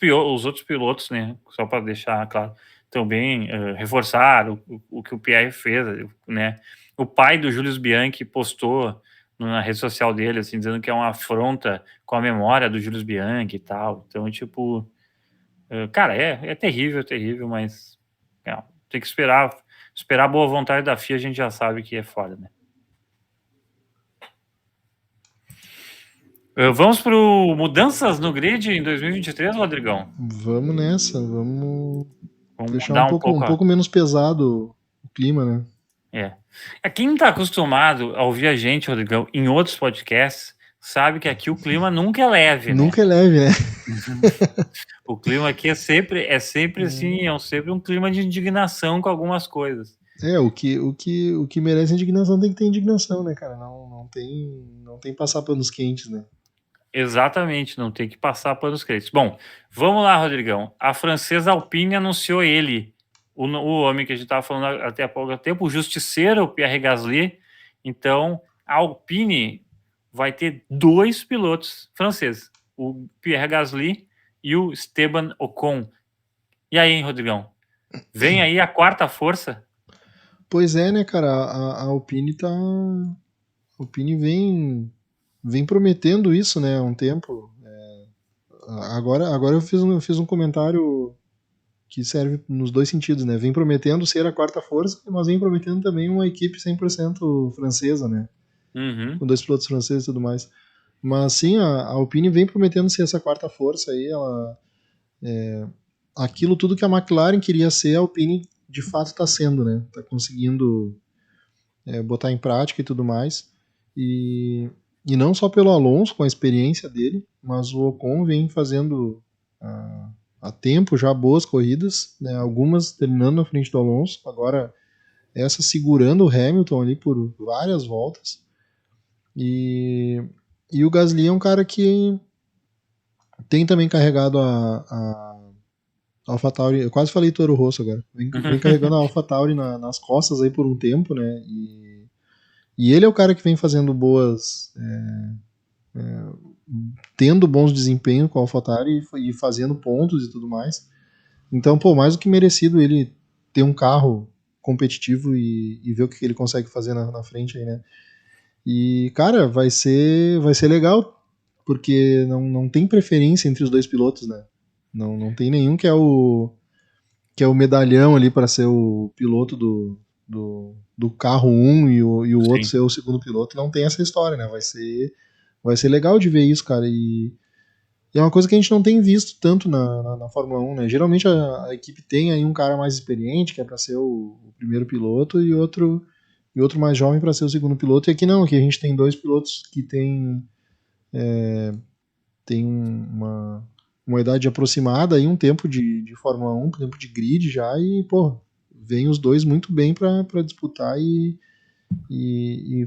pilotos, né? Só para deixar claro, também reforçar o que o Pierre fez, né? O pai do Jules Bianchi postou na rede social dele, assim, dizendo que é uma afronta com a memória do Jules Bianchi e tal. Então, cara, é terrível, mas tem que esperar a boa vontade da FIA, a gente já sabe que é foda, né? Vamos para mudanças no grid em 2023, Rodrigão? Vamos nessa, vamos deixar um pouco menos pesado o clima, né? Quem não está acostumado a ouvir a gente, Rodrigão, em outros podcasts, sabe que aqui o clima nunca é leve, né? Nunca é leve, né? O clima aqui é sempre assim, sempre um clima de indignação com algumas coisas. O que merece indignação tem que ter indignação, né, cara? Não tem passar panos quentes, né? Exatamente, não tem que passar panos quentes. Bom, vamos lá, Rodrigão. A francesa Alpine anunciou o homem que a gente estava falando até há pouco tempo, o justiceiro, o Pierre Gasly. Então, a Alpine vai ter 2 pilotos franceses, o Pierre Gasly e o Esteban Ocon. E aí, Rodrigão? Vem aí a quarta força? Pois é, né, cara? A Alpine vem prometendo isso, né, há um tempo. Agora eu fiz um comentário que serve nos dois sentidos, né? Vem prometendo ser a quarta força, mas vem prometendo também uma equipe 100% francesa, né? Com 2 pilotos franceses e tudo mais. Mas sim, a Alpine vem prometendo ser essa quarta força aí. Aquilo tudo que a McLaren queria ser, a Alpine de fato está sendo, né? Está conseguindo botar em prática e tudo mais. E não só pelo Alonso, com a experiência dele, mas o Ocon vem fazendo há tempo já boas corridas, né? Algumas terminando na frente do Alonso. Agora essa segurando o Hamilton ali por várias voltas. E o Gasly é um cara que tem também carregado a AlphaTauri. Eu quase falei Toro Rosso agora. Vem carregando a AlphaTauri nas costas aí por um tempo, né? E ele é o cara que vem fazendo boas. Tendo bons desempenhos com a AlphaTauri e fazendo pontos e tudo mais. Então, pô, mais do que merecido ele ter um carro competitivo e ver o que ele consegue fazer na frente aí, né? E, cara, vai ser legal, porque não tem preferência entre os dois pilotos, né? Não tem nenhum que é o medalhão ali para ser o piloto do carro 1 e o outro ser o segundo piloto. Não tem essa história, né? Vai ser legal de ver isso, cara. E é uma coisa que a gente não tem visto tanto na Fórmula 1, né? Geralmente a equipe tem aí um cara mais experiente, que é para ser o primeiro piloto, e outro mais jovem para ser o segundo piloto. E aqui não, aqui a gente tem dois pilotos que tem uma idade aproximada, aí um tempo de Fórmula 1, um tempo de grid já, e, pô, vem os dois muito bem para disputar e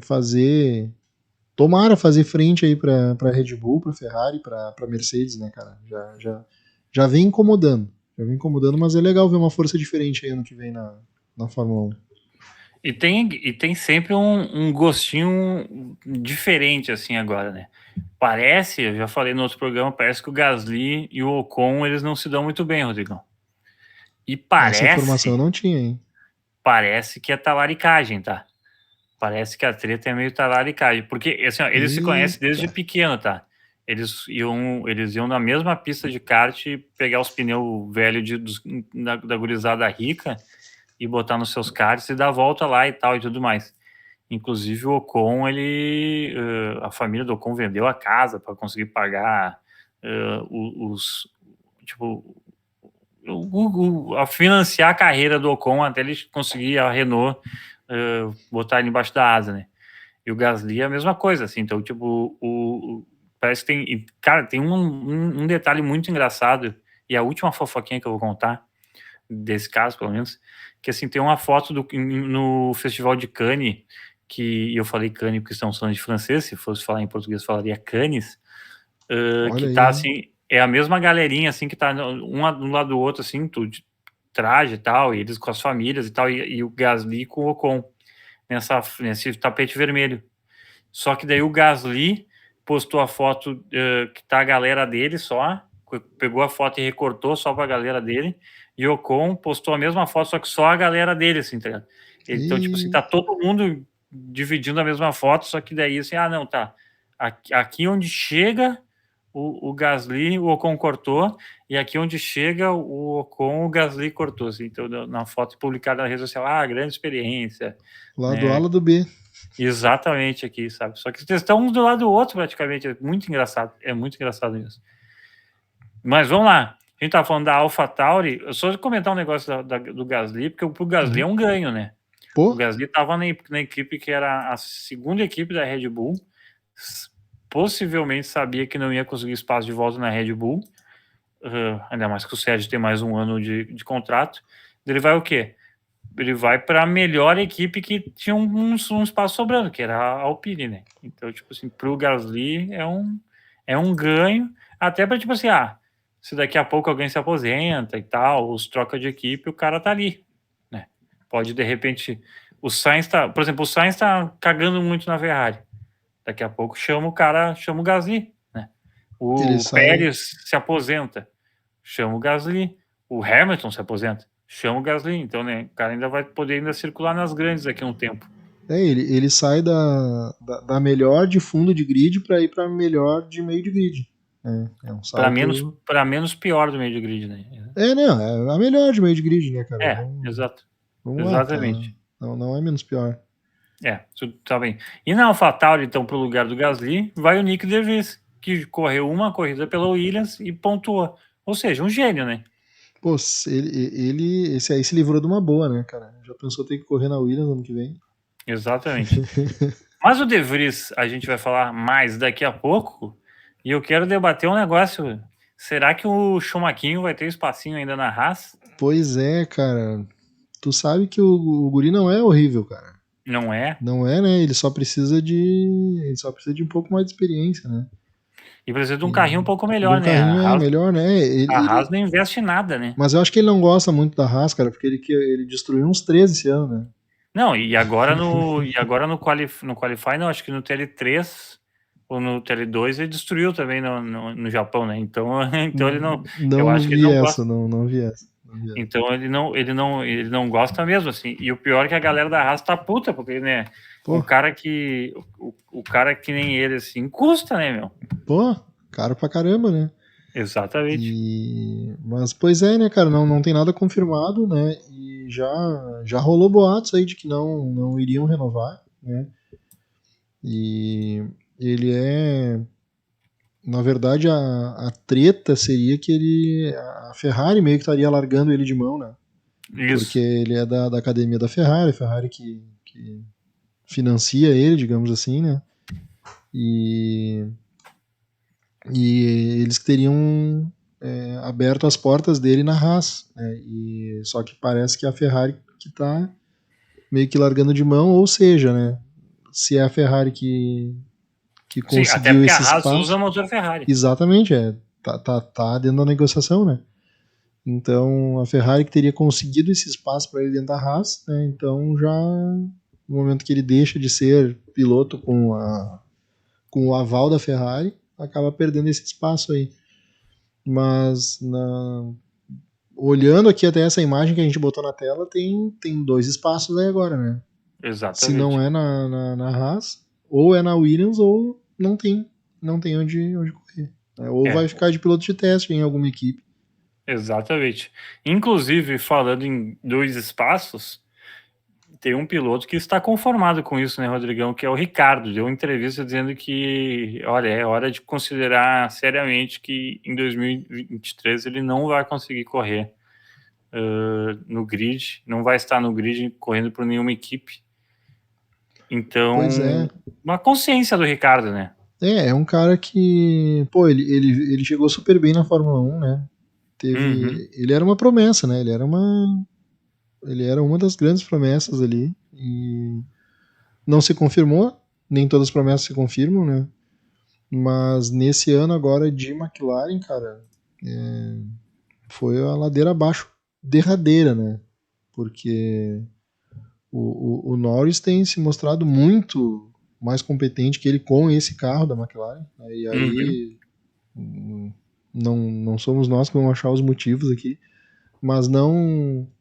fazer. Tomara fazer frente aí para Red Bull, para Ferrari, para Mercedes, né, cara? Já vem incomodando. Já vem incomodando, mas é legal ver uma força diferente aí ano que vem na Fórmula 1. E tem sempre um gostinho diferente, assim, agora, né? Parece, eu já falei no outro programa, parece que o Gasly e o Ocon, eles não se dão muito bem, Rodrigão. E Essa informação eu não tinha, hein? Parece que é talaricagem, tá? Parece que a treta é meio talaricagem. Porque, assim, ó, eles se conhecem desde pequeno, tá? Eles iam na mesma pista de kart pegar os pneus velhos da gurizada rica e botar nos seus karts e dar a volta lá e tal e tudo mais. Inclusive o Ocon, a família do Ocon vendeu a casa para conseguir pagar a financiar a carreira do Ocon até ele conseguir a Renault botar ele embaixo da asa, né? E o Gasly é a mesma coisa, assim. Então, tipo, parece que tem... Cara, tem um detalhe muito engraçado, e a última fofoquinha que eu vou contar, desse caso, pelo menos, que, assim, tem uma foto no Festival de Cannes, que eu falei Cannes porque estamos falando de francês, se fosse falar em português, falaria Cannes, que aí, tá, assim, é a mesma galerinha, assim, que tá um lado do outro, assim, tudo de traje e tal, e eles com as famílias e tal, e o Gasly com o Ocon, nesse tapete vermelho. Só que daí o Gasly postou a foto que tá a galera dele só, pegou a foto e recortou só pra galera dele, e o Ocon postou a mesma foto, só que só a galera dele, assim, tá ligado? Então, tipo assim, tá todo mundo dividindo a mesma foto, só que daí, assim, não, tá. Aqui onde chega o Gasly, o Ocon cortou, e aqui onde chega o Ocon, o Gasly cortou, assim. Então, na foto publicada na rede social, grande experiência. Lado A, lado B. Exatamente aqui, sabe? Só que eles estão um do lado do outro, praticamente. É muito engraçado isso. Mas vamos lá. A gente tá falando da AlphaTauri. Eu só comentar um negócio do Gasly, porque pro Gasly é um ganho, né? Pô. O Gasly tava na equipe que era a segunda equipe da Red Bull. Possivelmente sabia que não ia conseguir espaço de volta na Red Bull. Ainda mais que o Sérgio tem mais um ano de contrato. Ele vai o quê? Ele vai para a melhor equipe que tinha um espaço sobrando, que era a Alpine, né? Então, tipo assim, pro Gasly é um ganho, até para, tipo assim, se daqui a pouco alguém se aposenta e tal, os troca de equipe, o cara tá ali, né? Pode, de repente, por exemplo, o Sainz tá cagando muito na Ferrari. Daqui a pouco chama o Gasly, né? O Pérez se aposenta, chama o Gasly. O Hamilton se aposenta, chama o Gasly. Então, né, o cara ainda vai poder circular nas grandes daqui a um tempo. Ele sai da melhor de fundo de grid para ir para melhor de meio de grid. É um salto... Para menos pior do meio de grid, né? Não, é a melhor de meio de grid, né, cara? Exato. Vamos Exatamente. Lá, tá. Não é menos pior. Tá bem. E na AlphaTauri, então, pro lugar do Gasly, vai o Nick De Vries, que correu uma corrida pela Williams e pontuou. Ou seja, um gênio, né? Pô, esse aí se livrou de uma boa, né, cara? Já pensou ter que correr na Williams ano que vem? Exatamente. Mas o De Vries a gente vai falar mais daqui a pouco, e eu quero debater um negócio. Será que o Schumacher vai ter espacinho ainda na Haas? Pois é, cara. tu sabe que o guri não é horrível, cara. Não é? Não é, né? Ele só precisa de um pouco mais de experiência, né? E precisa de um carrinho um pouco De melhor, um né? carrinho melhor, né? A Haas não investe em nada, né? Mas eu acho que ele não gosta muito da Haas, cara, porque ele destruiu uns 13 esse ano, né? Não, e agora no Qualify, não, acho que no TL3 ou no TL2 ele destruiu também no Japão, né? Então, então ele não, eu Não acho que ele vi não essa, gosta. não vi essa. Não vi essa. Então ele não gosta mesmo, assim. E o pior é que a galera da Haas tá puta, porque, né, Pô, o cara que nem ele, assim, custa, né, meu? pô, caro pra caramba, né? Exatamente. Mas, pois é, né, cara, não tem nada confirmado, né? E já rolou boatos aí de que não iriam renovar, né? E ele é. Na verdade, a treta seria que a Ferrari meio que estaria largando ele de mão, né? Porque Isso. ele é da academia da Ferrari, a Ferrari que financia ele, digamos assim, né? E, e eles teriam aberto as portas dele na Haas, né? Só que parece que a Ferrari que está meio que largando de mão, ou seja, né? Se é a Ferrari que Sim, até conseguiu porque a esse Haas usa espaço, motor Ferrari. exatamente, tá dentro da negociação, né? Então a Ferrari que teria conseguido esse espaço para ele dentro da Haas, né? Então já no momento que ele deixa de ser piloto com o aval da Ferrari, acaba perdendo esse espaço aí. Mas olhando aqui até essa imagem que a gente botou na tela, tem dois espaços aí agora, né? Se não Exatamente. é na Haas, ou é na Williams, ou não tem onde correr. Né? Ou vai É, ficar de piloto de teste em alguma equipe. exatamente. Inclusive, falando em dois espaços, tem um piloto que está conformado com isso, né, Rodrigão, que é o Ricardo. Deu uma entrevista dizendo que, olha, é hora de considerar seriamente que em 2023 ele não vai conseguir correr no grid, não vai estar no grid correndo por nenhuma equipe. Pois Então, é. uma consciência do Ricardo, né? É um cara que, pô, ele chegou super bem na Fórmula 1, né? Uhum. Ele era uma promessa, né? Ele era uma das grandes promessas ali e não se confirmou, nem todas as promessas se confirmam, né? Mas nesse ano agora de McLaren, cara, foi a ladeira abaixo derradeira, né? Porque o Norris tem se mostrado muito mais competente que ele com esse carro da McLaren, né? E Uhum. aí não somos nós que vamos achar os motivos aqui, mas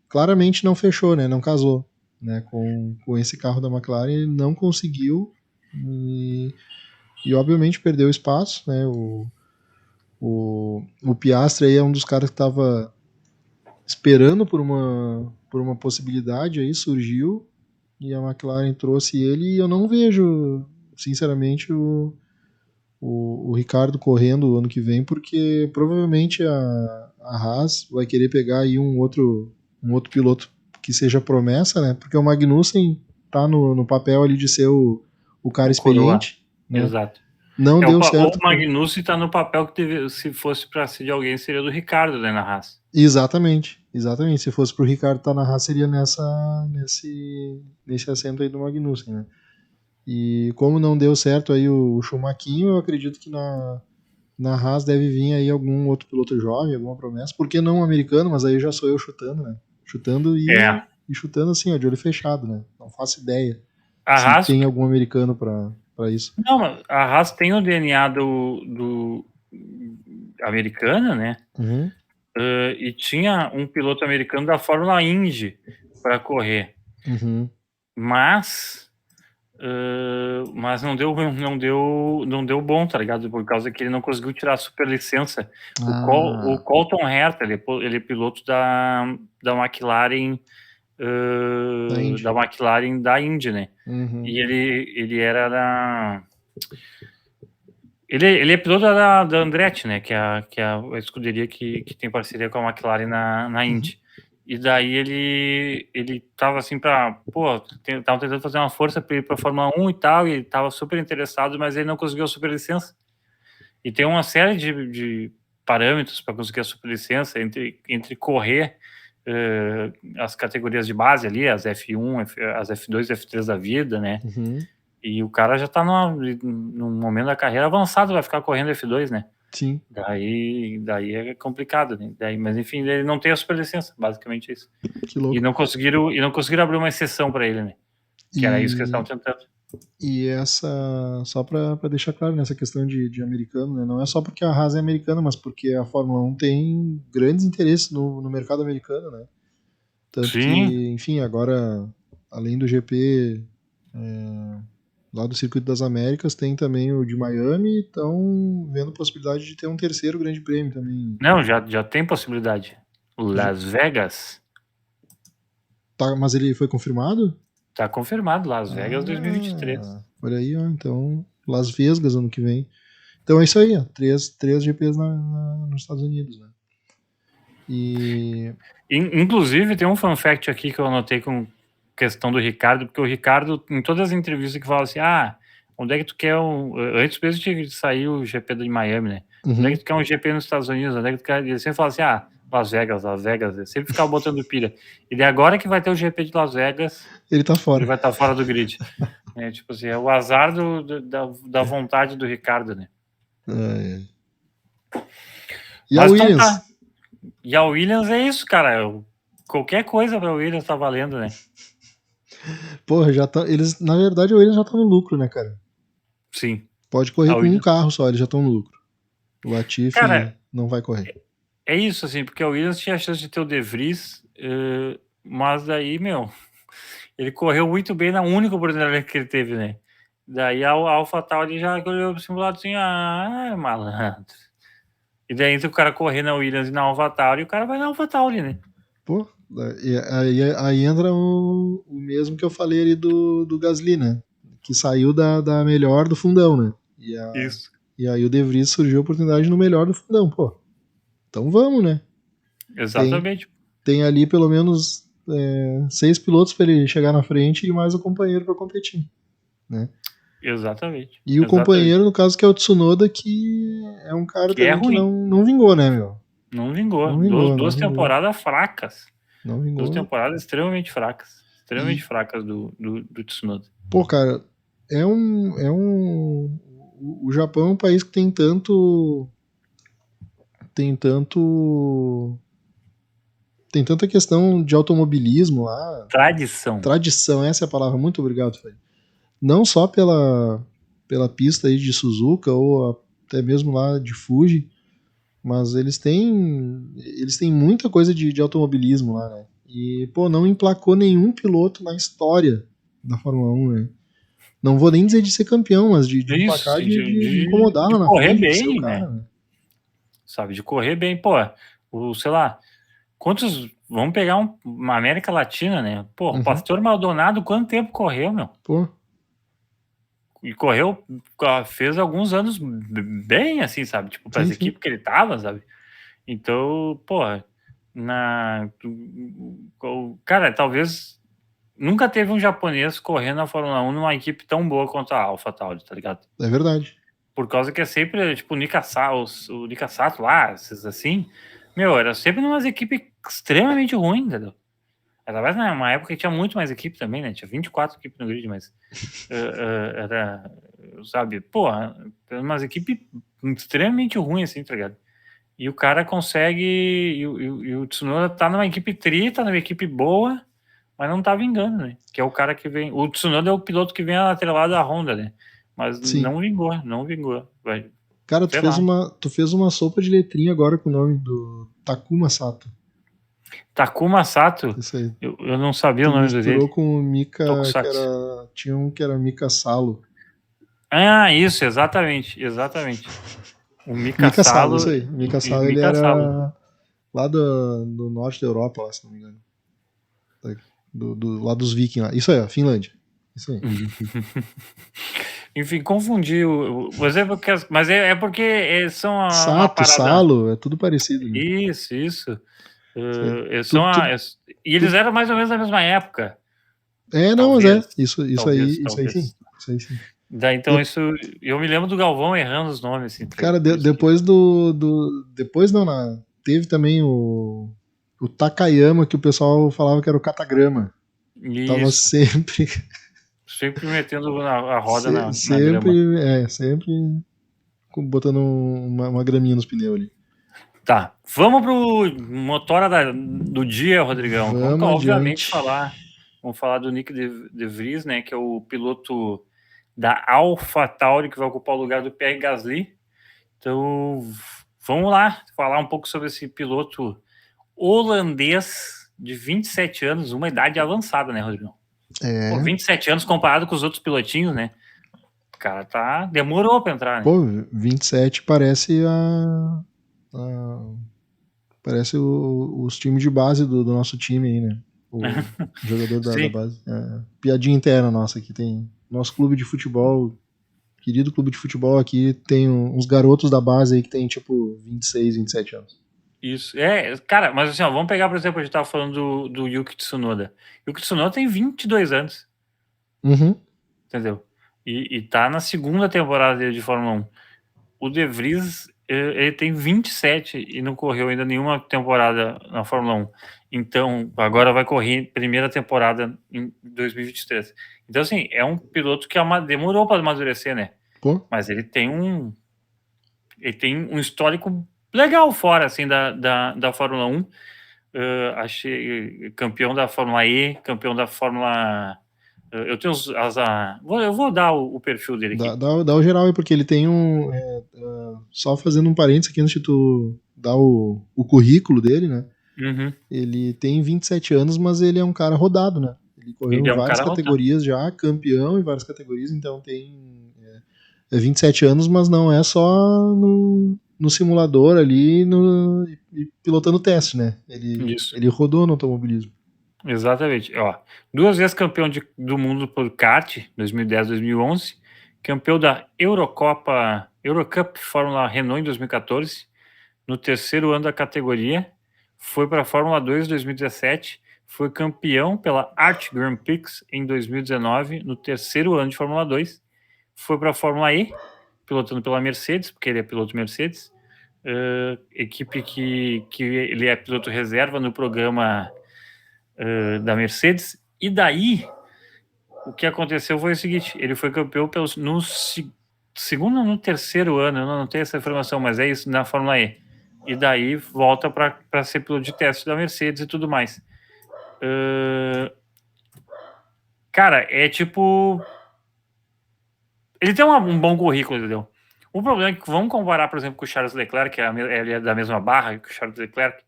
claramente não fechou, né? Não casou, né? Com esse carro da McLaren, ele não conseguiu e obviamente perdeu espaço, né? O Piastri aí é um dos caras que estava esperando por uma possibilidade aí, surgiu e a McLaren trouxe ele e eu não vejo, sinceramente, o Ricardo correndo o ano que vem, porque provavelmente a Haas vai querer pegar aí um outro piloto que seja promessa, né? Porque o Magnussen tá no papel ali de ser o cara O Coroa. experiente, né? Exato. Não deu O certo com. Magnussen está no papel que teve, se fosse para ser de alguém, seria do Ricardo, né, na Haas. Exatamente, exatamente. Se fosse pro Ricardo estar na Haas, seria nesse assento aí do Magnussen, né? E como não deu certo aí o Schumacher, eu acredito que na Haas deve vir aí algum outro piloto jovem, alguma promessa. Por que não um americano? Mas aí já sou eu chutando, né? Chutando É. e chutando assim, ó, de olho fechado, né? Não faço ideia A se Haas, tem algum americano para isso. não, a Haas tem o DNA do americana, né? Uhum, E tinha um piloto americano da Fórmula Indy para correr, uhum. mas não deu bom, tá ligado? Por causa que ele não conseguiu tirar a superlicença. O Ah, Colton Herta, ele é piloto da McLaren, da Indy. da Indy, né? Uhum, E ele era da. Ele é piloto da Andretti, né? Que é a escuderia que tem parceria com a McLaren na uhum. Indy. E daí ele tava assim tava tentando fazer uma força para ir para a Fórmula 1 e tal, e ele tava super interessado, mas ele não conseguiu a superlicença. E tem uma série de parâmetros para conseguir a superlicença entre correr as categorias de base ali, as F1, as F2, F3 da vida, né? Uhum. E o cara já tá num momento da carreira avançado, vai ficar correndo F2, né? Sim. Daí é complicado, né? Mas enfim, ele não tem a superlicença, basicamente isso. Que louco. E não conseguiram abrir uma exceção para ele, né? Que era isso que eles estavam tentando. E só para deixar claro nessa questão de americano, né? Não é só porque a Haas é americana, mas porque a Fórmula 1 tem grandes interesses no mercado americano, né? Tanto Sim. que, enfim, agora, além do GP lá do Circuito das Américas, tem também o de Miami e estão vendo possibilidade de ter um terceiro grande prêmio também. Não, já tem possibilidade. O Las Vegas. Tá, mas ele foi confirmado? Tá confirmado, Las Vegas 2023. Olha aí, ó, então Las Vegas ano que vem. Então é isso aí, ó, três GPs nos Estados Unidos, né? E inclusive tem um fun fact aqui que eu anotei com questão do Ricardo, porque o Ricardo, em todas as entrevistas que fala assim, onde é que tu quer antes mesmo de sair o GP de Miami, né? Onde é que tu quer um GP nos Estados Unidos? Onde é que tu quer? Ele sempre fala assim, Las Vegas, ele sempre ficava botando pilha. E daí agora que vai ter o GP de Las Vegas, ele tá fora. Ele vai estar fora do grid. Tipo assim, é o azar da vontade do Ricardo, né? E mas a Williams? Então tá. E a Williams é isso, cara. Qualquer coisa pra Williams tá valendo, né? Porra, já tá. Eles, na verdade, a Williams já tá no lucro, né, cara? Sim. Pode correr com um carro só, eles já estão no lucro. O Latifi não vai correr. É isso, assim, porque a Williams tinha a chance de ter o De Vries, mas daí, ele correu muito bem na única oportunidade que ele teve, né? Daí a AlphaTauri já olhou pro simulado assim, malandro. E daí entre o cara correr na Williams e na AlphaTauri, o cara vai na AlphaTauri, né? Pô, aí entra o mesmo que eu falei ali do Gasly, né? Que saiu da melhor do fundão, né? Isso. E aí o De Vries surgiu a oportunidade no melhor do fundão, pô. Então vamos, né? Exatamente. Tem ali pelo menos 6 pilotos para ele chegar na frente e mais o companheiro para competir, né? Exatamente. E o companheiro, no caso, que é o Tsunoda, que é um cara que também que não vingou, né, meu? Não vingou. Duas temporadas fracas. Não vingou. 2 temporadas extremamente fracas. Extremamente fracas do Tsunoda. Pô, cara, o Japão é um país que tem tanta questão de automobilismo lá. Tradição, essa é a palavra. Muito obrigado, Fred. Não só pela pista aí de Suzuka ou até mesmo lá de Fuji, mas eles têm muita coisa de automobilismo lá, né? E, pô, não emplacou nenhum piloto na história da Fórmula 1, né? Não vou nem dizer de ser campeão, mas de emplacar, de incomodar lá na frente. De correr bem, né? Sabe, de correr bem. Pô, sei lá, quantos... Vamos pegar uma América Latina, né? Pô, o Pastor Maldonado, quanto tempo correu, meu? Pô. E correu, fez alguns anos bem, assim, sabe? Tipo, para as equipes que ele tava, sabe? Então, porra, cara, talvez nunca teve um japonês correndo na Fórmula 1 numa equipe tão boa quanto a AlphaTauri, tá ligado? É verdade. Por causa que é sempre, tipo, o Mika Sato lá, esses assim, era sempre numas equipes extremamente ruins, entendeu? Talvez numa época que tinha muito mais equipe também, né? Tinha 24 equipes no grid, mas era, sabe, porra, umas equipes extremamente ruins, assim, tá ligado? E o cara consegue, e o Tsunoda tá numa equipe tá numa equipe boa, mas não tá vingando, né? Que é o cara que vem, o Tsunoda é o piloto que vem atrelado à Honda, né? Mas não vingou. Cara, tu fez uma sopa de letrinha agora com o nome do Takuma Sato. Takuma Sato? Isso aí. Eu não sabia o nome dele. Misturou com o Mika, tinha um que era Mika Salo. Isso, exatamente. O Mika Salo. Isso aí. Mika Salo, ele era lá do norte da Europa, lá, se não me engano. Lá dos vikings lá. Isso aí, ó, Finlândia. Isso aí. Enfim, confundi. Mas é porque são Sato, Salo, é tudo parecido. Né? Isso. E eles eram mais ou menos da mesma época. Mas Isso aí sim. Então, isso. Eu me lembro do Galvão errando os nomes. Assim, cara, depois depois teve também o O Takayama, que o pessoal falava que era o Katagrama. Isso. Tava sempre... Sempre metendo a roda na sempre, grama. Sempre botando uma graminha nos pneus ali. Tá, vamos pro motora do dia, Rodrigão. Vamos obviamente vamos falar do Nick de Vries, né, que é o piloto da AlphaTauri que vai ocupar o lugar do Pierre Gasly. Então, vamos lá falar um pouco sobre esse piloto holandês de 27 anos, uma idade avançada, né, Rodrigão? Pô, 27 anos comparado com os outros pilotinhos, né? O cara demorou pra entrar, né? Pô, 27 parece parece os times de base do nosso time aí, né? O jogador da base. Piadinha interna nossa aqui. Tem nosso clube de futebol, querido clube de futebol aqui, tem uns garotos da base aí que tem tipo 26, 27 anos. Isso, cara, mas assim, ó, vamos pegar, por exemplo, a gente tava falando do Yuki Tsunoda. Yuki Tsunoda tem 22 anos. Uhum. Entendeu? E tá na segunda temporada dele de Fórmula 1. O De Vries, ele tem 27 e não correu ainda nenhuma temporada na Fórmula 1. Então, agora vai correr primeira temporada em 2023. Então, assim, é um piloto que demorou para amadurecer, né? Pô. Mas ele tem um histórico legal fora, assim, da Fórmula 1. Achei campeão da Fórmula E, campeão da Fórmula... Eu tenho eu vou dar o perfil dele aqui. Dá o geral aí, porque ele tem só fazendo um parênteses aqui antes de tu dar o currículo dele, né? Uhum. Ele tem 27 anos, mas ele é um cara rodado, né? Ele correu em várias categorias já, campeão em várias categorias, então tem 27 anos, mas não é só no simulador ali e pilotando teste, né? Ele rodou no automobilismo. Exatamente. Ó, 2 vezes campeão do mundo por kart, 2010 2011, campeão da Eurocup Fórmula Renault em 2014, no terceiro ano da categoria, foi para a Fórmula 2 em 2017, foi campeão pela Art Grand Prix em 2019, no terceiro ano de Fórmula 2, foi para a Fórmula E, pilotando pela Mercedes, porque ele é piloto Mercedes, equipe que ele é piloto reserva no programa da Mercedes. E daí, o que aconteceu foi o seguinte: ele foi campeão no segundo ou no terceiro ano, eu não tenho essa informação, mas é isso, na Fórmula E. E daí volta para ser piloto de teste da Mercedes e tudo mais. Cara, é tipo... Ele tem um bom currículo, entendeu? O problema é que, vamos comparar, por exemplo, com o Charles Leclerc, que ele é da mesma barra que o Charles Leclerc.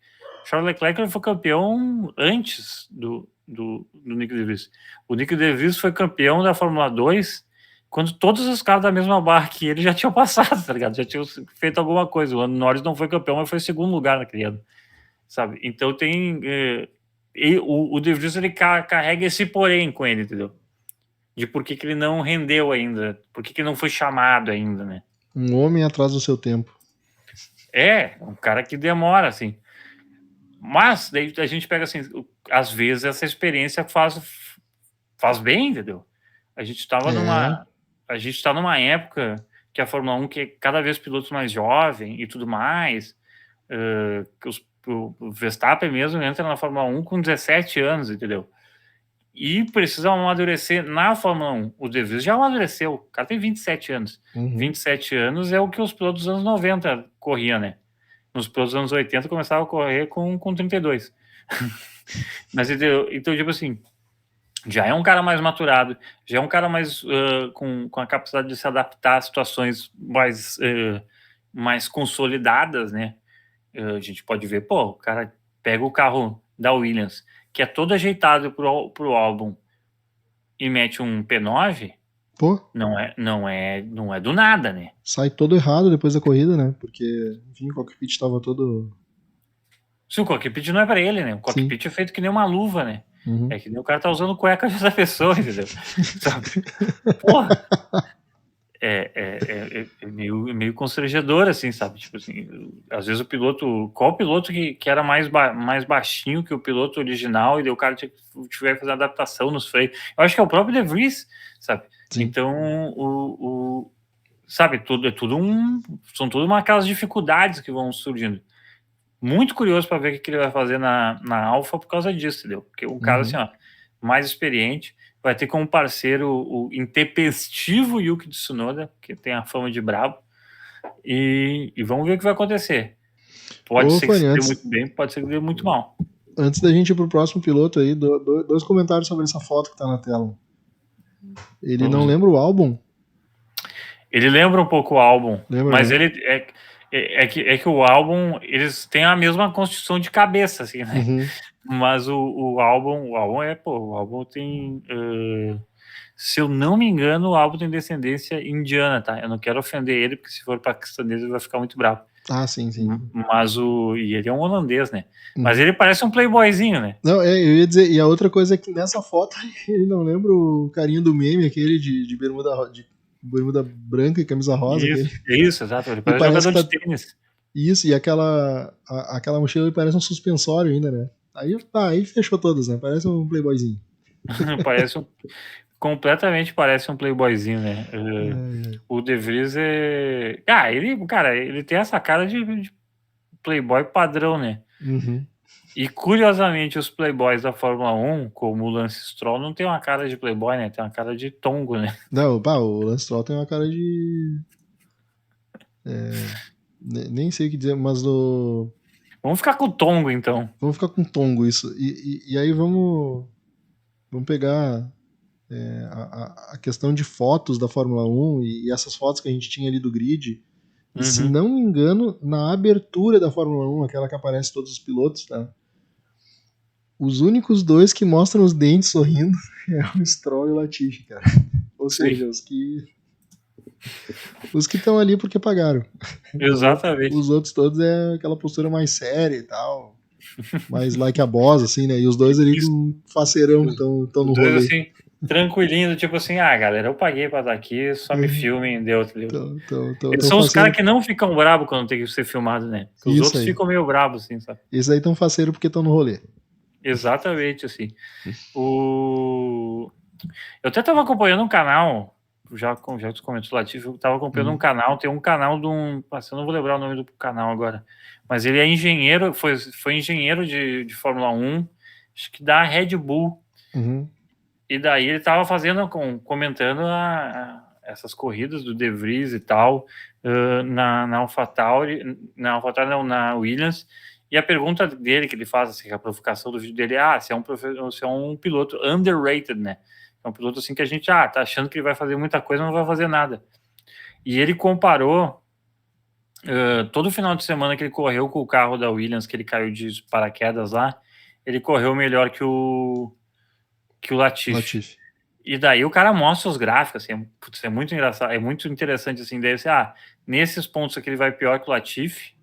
O Charles Leclerc ele foi campeão antes do Nick De Vries. O Nick De Vries foi campeão da Fórmula 2 quando todos os caras da mesma barra que ele já tinham passado, tá ligado? Já tinham feito alguma coisa. O Norris não foi campeão, mas foi segundo lugar naquele ano, sabe? Então tem... o De Vries, ele carrega esse porém com ele, entendeu? De por que ele não rendeu ainda, por que ele não foi chamado ainda, né? Um homem atrás do seu tempo. Um cara que demora, assim. Mas daí a gente pega assim, às vezes essa experiência faz bem, entendeu? A gente estava numa época que a Fórmula 1 que é cada vez pilotos mais jovens e tudo mais. O Verstappen mesmo entra na Fórmula 1 com 17 anos, entendeu? E precisa amadurecer na Fórmula 1. O De Vries já amadureceu. O cara tem 27 anos. Uhum. 27 anos é o que os pilotos dos anos 90 corriam, né? Nos pilotos dos anos 80 começavam a correr com 32. Mas, então, tipo assim, já é um cara mais maturado, já é um cara mais com a capacidade de se adaptar a situações mais consolidadas, né? A gente pode ver, o cara pega o carro da Williams, que é todo ajeitado pro álbum, e mete um P9, não é do nada, né? Sai todo errado depois da corrida, né? Porque, enfim, o cockpit estava todo... Se o cockpit não é pra ele, né? O cockpit é feito que nem uma luva, né? Uhum. É que nem o cara tá usando cueca dessa pessoa, entendeu? Sabe? Porra! É meio constrangedor, assim, sabe? Tipo assim, às vezes qual piloto que era mais baixinho que o piloto original, e daí o cara tiver que fazer adaptação nos freios. Eu acho que é o próprio De Vries, sabe? Sim. Então, sabe, são tudo aquelas dificuldades que vão surgindo. muito curioso para ver o que ele vai fazer na Alfa por causa disso, entendeu? Porque um cara assim, ó, mais experiente, vai ter como parceiro o intempestivo Yuki Tsunoda, que tem a fama de brabo, e vamos ver o que vai acontecer. Pode ser que se dê muito bem, pode ser que dê muito mal. Antes da gente ir pro próximo piloto aí, dois comentários sobre essa foto que tá na tela. Ele não lembra o álbum? Ele lembra um pouco o álbum, lembra, mas né? ele é que o álbum, eles têm a mesma construção de cabeça, assim, né? Mas o álbum o álbum tem, se eu não me engano, o álbum tem descendência indiana, tá? Eu não quero ofender ele, porque se for paquistanês ele vai ficar muito bravo. Ah, sim. Mas e ele é um holandês, né? Mas ele parece um playboyzinho, né? Não, eu ia dizer, e a outra coisa é que nessa foto ele não lembra o carinha do meme, aquele de bermuda branca e camisa rosa. Isso, exato. Ele parece jogador de tênis. Isso, e aquela mochila parece um suspensório ainda, né? Aí fechou todas, né? Parece um playboyzinho. Completamente parece um playboyzinho, né? O De Vries é... ele tem essa cara de playboy padrão, né? E curiosamente os playboys da Fórmula 1, como o Lance Stroll, não tem uma cara de playboy, né? Tem uma cara de tongo, né? Não, o Lance Stroll tem uma cara de... nem sei o que dizer, mas no... Vamos ficar com o tongo, então. Vamos ficar com tongo, isso. E aí vamos pegar a questão de fotos da Fórmula 1 e essas fotos que a gente tinha ali do grid. E se não me engano, na abertura da Fórmula 1, aquela que aparece todos os pilotos, tá? Os únicos dois que mostram os dentes sorrindo é o Stroll e o Latifi, cara. Ou seja, os que estão ali porque pagaram. Exatamente. Os outros todos é aquela postura mais séria e tal. Mais like a boss, assim, né? E os dois ali com faceirão que estão no rolê. Assim, tranquilinho, tipo assim, galera, eu paguei pra estar aqui, só me filmem, deu. Eles são os caras que não ficam bravos quando tem que ser filmado, né? Os outros ficam meio bravos, assim, sabe? Esses aí estão faceiro porque estão no rolê. Exatamente, assim. Eu até tava acompanhando um canal, já tu comentou, Latifi, eu tava acompanhando um canal, tem um canal de um... eu não vou lembrar o nome do canal agora, mas ele é engenheiro, foi engenheiro de Fórmula 1, acho que da Red Bull. E daí ele tava comentando essas corridas do De Vries e tal, na AlphaTauri, na Williams. E a pergunta dele que ele faz, assim, a provocação do vídeo dele é: se é um piloto underrated, né? É um piloto assim que a gente tá achando que ele vai fazer muita coisa, não vai fazer nada. E ele comparou todo final de semana que ele correu com o carro da Williams, que ele caiu de paraquedas lá, ele correu melhor que o Latifi. E daí o cara mostra os gráficos, assim, é muito engraçado, é muito interessante, assim, daí nesses pontos aqui ele vai pior que o Latifi,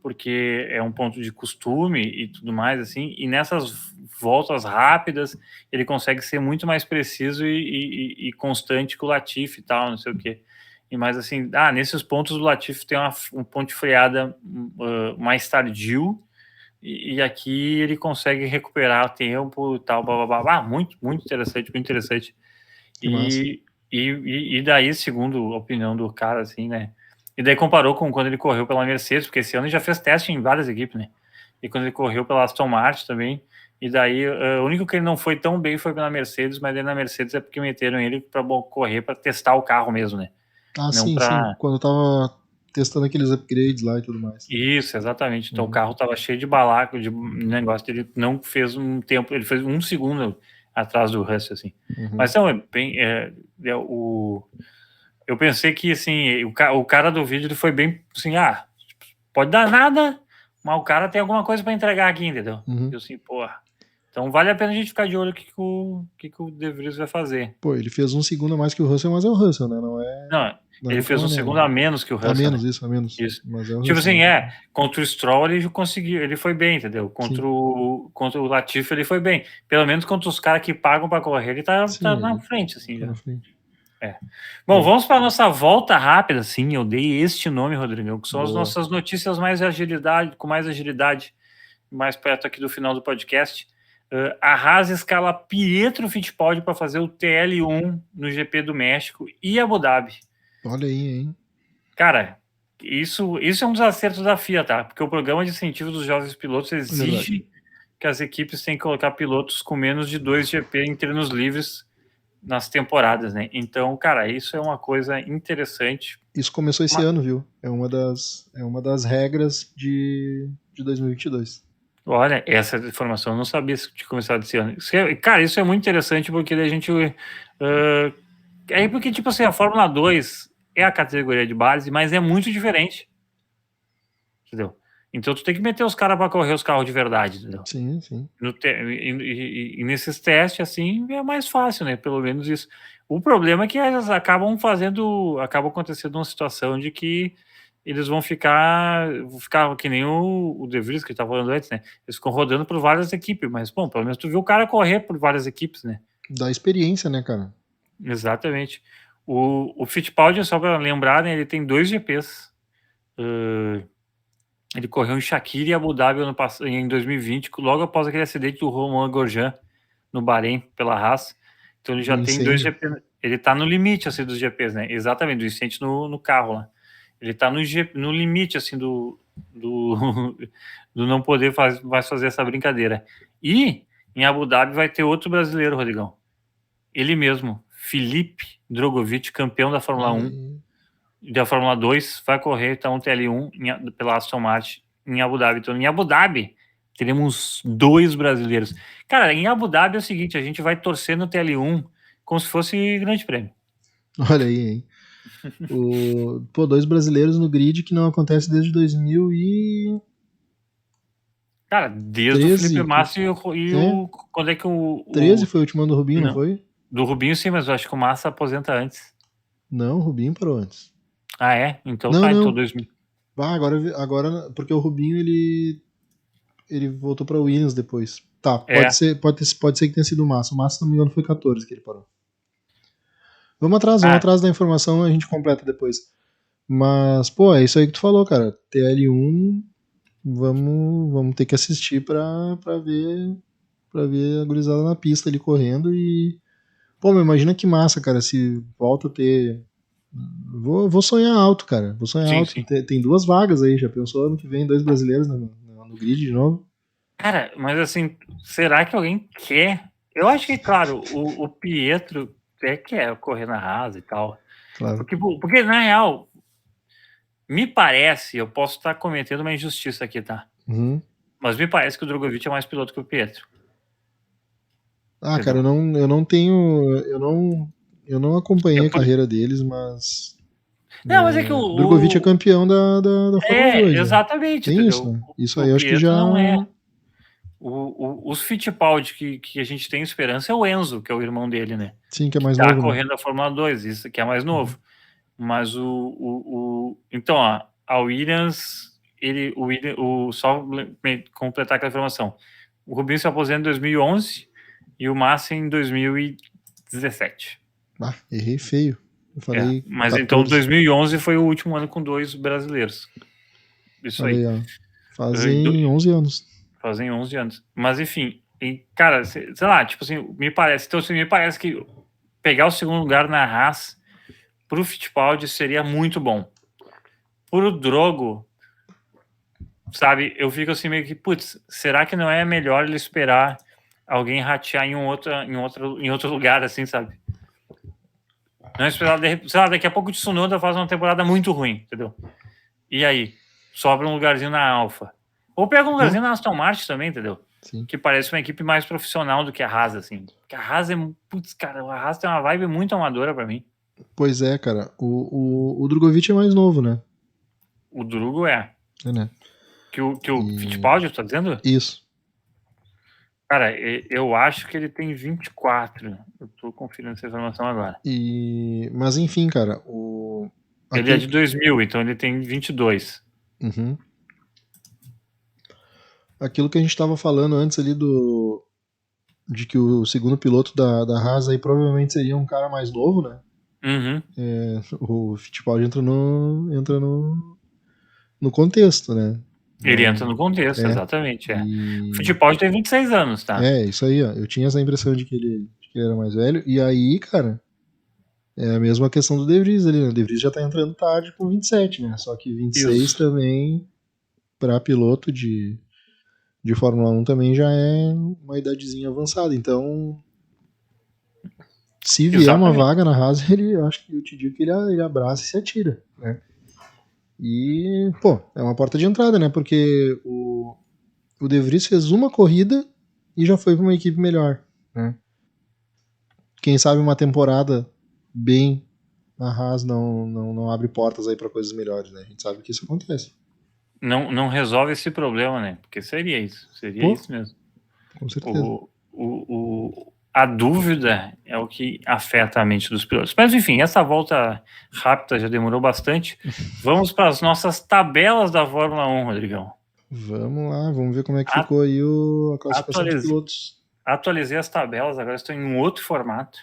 porque é um ponto de costume e tudo mais, assim, e nessas voltas rápidas ele consegue ser muito mais preciso e constante que o Latifi e tal, não sei o quê. E mais assim, nesses pontos o Latifi tem um ponto de freada mais tardio, e aqui ele consegue recuperar o tempo e tal, muito, muito interessante, muito interessante. E daí, segundo a opinião do cara, assim, né? E daí comparou com quando ele correu pela Mercedes, porque esse ano ele já fez teste em várias equipes, né? E quando ele correu pela Aston Martin também. E daí, o único que ele não foi tão bem foi pela Mercedes, mas daí na Mercedes é porque meteram ele para correr, para testar o carro mesmo, né? Sim. Quando eu tava testando aqueles upgrades lá e tudo mais. Isso, exatamente. Então o carro tava cheio de balaco, de negócio, ele não fez um tempo, ele fez 1 segundo atrás do Russell, assim. Mas então, eu pensei que, assim, o cara do vídeo ele foi bem, assim, pode dar nada, mas o cara tem alguma coisa para entregar aqui, entendeu? Eu assim, porra. Então vale a pena a gente ficar de olho o que o De Vries vai fazer. Pô, ele fez 1 segundo a mais que o Russell, mas é o Russell, né? Não, ele fez 1 segundo a menos que o Russell. A menos. Mas é o tipo Russell, assim, contra o Stroll ele conseguiu, ele foi bem, entendeu? Contra o Latifi ele foi bem. Pelo menos contra os caras que pagam para correr, ele tá na frente, assim, já. Bom, vamos para a nossa volta rápida, sim, eu dei este nome, Rodrigo, que são as nossas notícias com mais agilidade, mais perto aqui do final do podcast. A Haas escala Pietro Fittipaldi para fazer o TL1 no GP do México e Abu Dhabi. Olha aí, hein? Cara, Isso é um dos acertos da FIA, tá? Porque o programa de incentivo dos jovens pilotos exige que as equipes tenham que colocar pilotos com menos de 2 GP em treinos livres nas temporadas, né? Então, cara, isso é uma coisa interessante. Isso começou esse ano, viu? É uma das regras de 2022. Olha, essa informação eu não sabia se tinha começado esse ano. Cara, isso é muito interessante porque a gente... porque, tipo assim, a Fórmula 2 é a categoria de base, mas é muito diferente. Entendeu? Então tu tem que meter os caras para correr os carros de verdade, entendeu? Sim, sim. E nesses testes, assim, é mais fácil, né? Pelo menos isso. O problema é que elas acaba acontecendo uma situação de que eles vão ficar que nem o De Vries, que eu tava falando antes, né? Eles ficam rodando por várias equipes, mas, bom, pelo menos tu viu o cara correr por várias equipes, né? Dá experiência, né, cara? Exatamente. O Fittipaldi, só para lembrar, né? Ele tem 2 GPs. Ele correu em Shakira e Abu Dhabi em 2020, logo após aquele acidente do Romain Grosjean no Bahrein pela Haas. Então ele já tem 2 GPs. Ele tá no limite assim dos GPs, né? Exatamente, do incêndio no carro lá. Ele tá no limite assim do não poder fazer essa brincadeira. E em Abu Dhabi vai ter outro brasileiro, Rodrigão. Ele mesmo, Felipe Drogovic, campeão da Fórmula 1. Da Fórmula 2, vai correr então um TL1 pela Aston Martin em Abu Dhabi. Então, em Abu Dhabi, teremos 2 brasileiros. Cara, em Abu Dhabi é o seguinte, a gente vai torcer no TL1 como se fosse grande prêmio. Olha aí, hein? 2 brasileiros no grid que não acontece desde 2000 e... Cara, desde 13, o Felipe Massa quando é que 13 foi o último ano do Rubinho, não foi? Do Rubinho sim, mas eu acho que o Massa aposenta antes. Não, o Rubinho parou antes. Ah, é? Então não, então 2000. Agora, porque o Rubinho, ele voltou pra Williams depois. Tá, pode ser que tenha sido o Massa. O Massa, se não me engano, foi 14 que ele parou. Vamos atrás da informação, a gente completa depois. Mas, pô, é isso aí que tu falou, cara. TL1, vamos ter que assistir pra ver a gurizada na pista ali correndo e... Pô, mas imagina que massa, cara, se volta a ter... Vou sonhar alto, cara. Vou sonhar alto. Sim. Tem 2 vagas aí. Já pensou ano que vem 2 brasileiros no grid de novo? Cara, mas assim, será que alguém quer? Eu acho que, claro, o Pietro até quer correr na Haas e tal. Claro. Porque, na real, me parece, eu posso estar cometendo uma injustiça aqui, tá? Uhum. Mas me parece que o Drogovic é mais piloto que o Pietro. Ah, entendeu? Cara, eu não tenho... Eu não acompanhei a carreira deles, mas... Não, mas é que o Drogovic é campeão da Fórmula 2. Exatamente. Tem isso, né? Isso aí eu acho que já... Não é. Os Fittipaldi que a gente tem esperança é o Enzo, que é o irmão dele, né? Sim, que é mais novo. Tá correndo a Fórmula 2, isso que é mais novo. Mas então, ó, a Williams, só completar aquela informação. O Rubinho se aposenta em 2011 e o Massa em 2017. Ah, errei feio. Eu falei mas 14. Então 2011 foi o último ano com 2 brasileiros. Isso aí. Fazem 11 anos. Fazem 11 anos. Mas enfim, cara, sei lá, tipo assim, me parece que pegar o segundo lugar na Haas pro Fittipaldi seria muito bom. Pro Drogo, sabe, eu fico assim meio que, putz, será que não é melhor ele esperar alguém ratear em outro lugar, assim, sabe? Não esperar, sei lá, daqui a pouco o Tsunoda faz uma temporada muito ruim, entendeu? E aí, sobra um lugarzinho na Alfa. Ou pega um lugarzinho na Aston Martin também, entendeu? Sim. Que parece uma equipe mais profissional do que a Haas, assim. Porque a Haas putz, cara, a Haas tem uma vibe muito amadora pra mim. Pois é, cara. O Drogovic é mais novo, né? O Drugo é. É, né? Que o Fittipaldi, tá dizendo? Isso. Cara, eu acho que ele tem 24. Eu tô conferindo essa informação agora. Mas enfim, cara, ele é de 2000, então ele tem 22. Uhum. Aquilo que a gente tava falando antes ali de que o segundo piloto da Haas aí provavelmente seria um cara mais novo, né? Uhum. O Fittipaldi entra no contexto, né? Ele entra no contexto, exatamente. O Fittipaldi tem 26 anos, tá? Isso aí, ó. Eu tinha essa impressão de que ele era mais velho. E aí, cara, É a mesma questão do De Vries ali, né? O De Vries já tá entrando tarde com 27, né? Só que 26 Isso. também, para piloto de Fórmula 1 também já é uma idadezinha avançada. Então, se vier uma Exatamente. vaga na Haas, eu acho que eu te digo que ele abraça e se atira, né? E, pô, é uma porta de entrada, né? Porque o De Vries fez uma corrida e já foi para uma equipe melhor, né? Quem sabe uma temporada bem na Haas não abre portas aí para coisas melhores, né? A gente sabe que isso acontece. Não resolve esse problema, né? Porque seria isso. Seria Pô, isso mesmo. com certeza. A dúvida é o que afeta a mente dos pilotos. Mas, enfim, essa volta rápida já demorou bastante. Vamos para as nossas tabelas da Fórmula 1, Rodrigão. Vamos lá, vamos ver como é que ficou aí a classificação dos pilotos. Atualizei as tabelas, agora estou em um outro formato.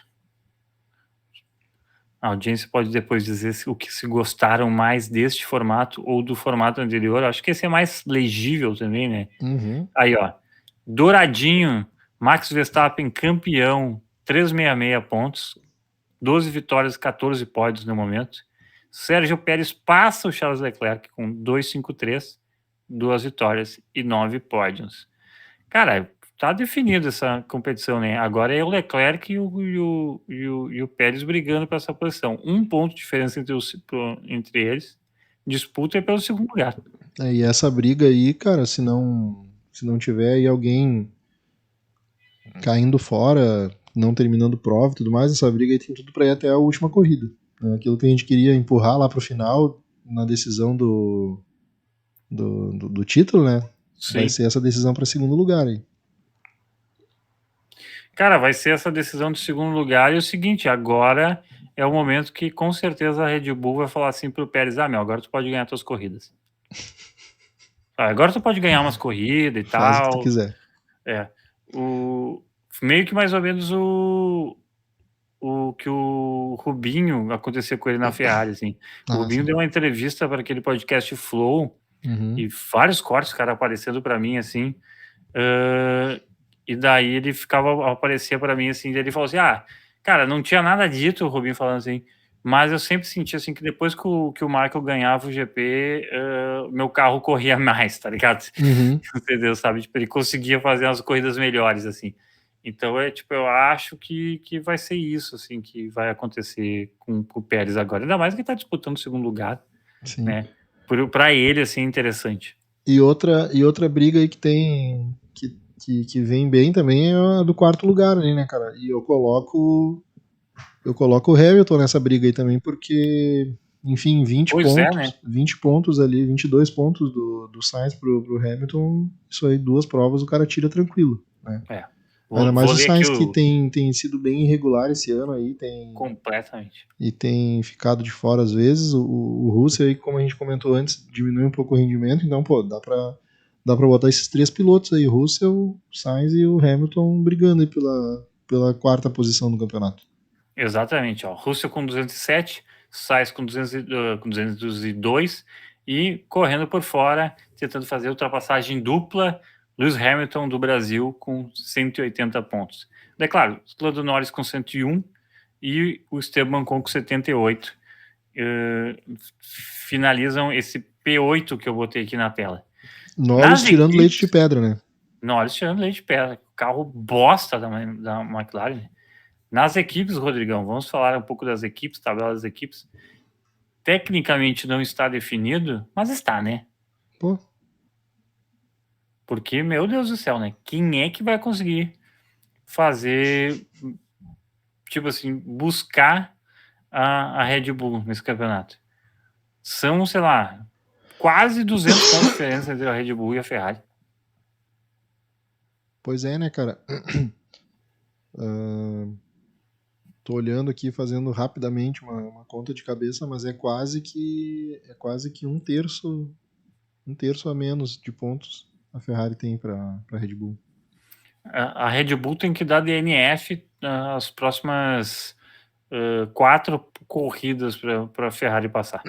A audiência pode depois dizer o que se gostaram mais deste formato ou do formato anterior. Acho que esse é mais legível também, né? Uhum. Aí, ó. Douradinho, Max Verstappen campeão, 366 pontos, 12 vitórias, 14 pódios no momento. Sérgio Pérez passa o Charles Leclerc com 253, 2 vitórias e 9 pódios. Cara, tá definida essa competição, né? Agora é o Leclerc e o Pérez brigando para essa posição. Um ponto de diferença entre eles. Disputa é pelo segundo lugar. E essa briga aí, cara, se não tiver aí alguém caindo fora, não terminando prova e tudo mais, essa briga aí tem tudo para ir até a última corrida. Né? Aquilo que a gente queria empurrar lá pro final, na decisão do título, né? Sim. Vai ser essa decisão para segundo lugar aí. Cara, vai ser essa decisão de segundo lugar. E o seguinte, agora é o momento que com certeza a Red Bull vai falar assim pro Pérez: ah, meu, agora tu pode ganhar tuas corridas. Agora tu pode ganhar umas corridas e Faz o que tu tal. quiser. Meio que mais ou menos o que o Rubinho aconteceu com ele na Ferrari, assim. O Rubinho sim. deu uma entrevista para aquele podcast Flow Uhum. e vários cortes, cara, aparecendo para mim, assim. E daí ele aparecia para mim, assim, ele falou assim, cara, não tinha nada dito, o Rubinho falando assim, mas eu sempre senti, assim, que depois que o Michael ganhava o GP, meu carro corria mais, tá ligado? Uhum. Entendeu, sabe? Tipo, ele conseguia fazer umas corridas melhores, assim. Então, eu acho que vai ser isso, assim, que vai acontecer com o Pérez agora. Ainda mais que ele tá disputando o segundo lugar, Sim. né? Pra ele, assim, interessante. E outra briga aí que tem que vem bem também é a do quarto lugar ali, né, cara? E eu coloco o Hamilton nessa briga aí também, porque, enfim, 20 Pois pontos, né? 20 pontos ali, 22 pontos do Sainz pro Hamilton, isso aí, 2 provas o cara tira tranquilo, né? Ainda mais o Sainz que tem sido bem irregular esse ano aí, completamente. E tem ficado de fora às vezes. O Russell aí, como a gente comentou antes, diminui um pouco o rendimento, então, pô, dá pra botar esses 3 pilotos aí, Russell, Sainz e o Hamilton brigando aí pela quarta posição do campeonato. Exatamente, ó. Russell com 207, Sainz com 202 e correndo por fora, tentando fazer ultrapassagem dupla, Lewis Hamilton do Brasil com 180 pontos. Daí, claro, Lando Norris com 101 e o Esteban Ocon com 78. Finalizam esse P8 que eu botei aqui na tela. Norris tirando leite de pedra, né? Norris tirando leite de pedra. Carro bosta da McLaren. Nas equipes, Rodrigão, vamos falar um pouco das equipes, tabela das equipes. Tecnicamente não está definido, mas está, né? Pô. Porque, meu Deus do céu, né? Quem é que vai conseguir fazer, tipo assim, buscar a Red Bull nesse campeonato? São, sei lá, quase 200 pontos de diferença entre a Red Bull e a Ferrari. Pois é, né, cara? Tô olhando aqui, fazendo rapidamente uma conta de cabeça, mas é quase que um terço a menos de pontos a Ferrari tem para Red Bull. A Red Bull tem que dar DNF as próximas 4 corridas para a Ferrari passar.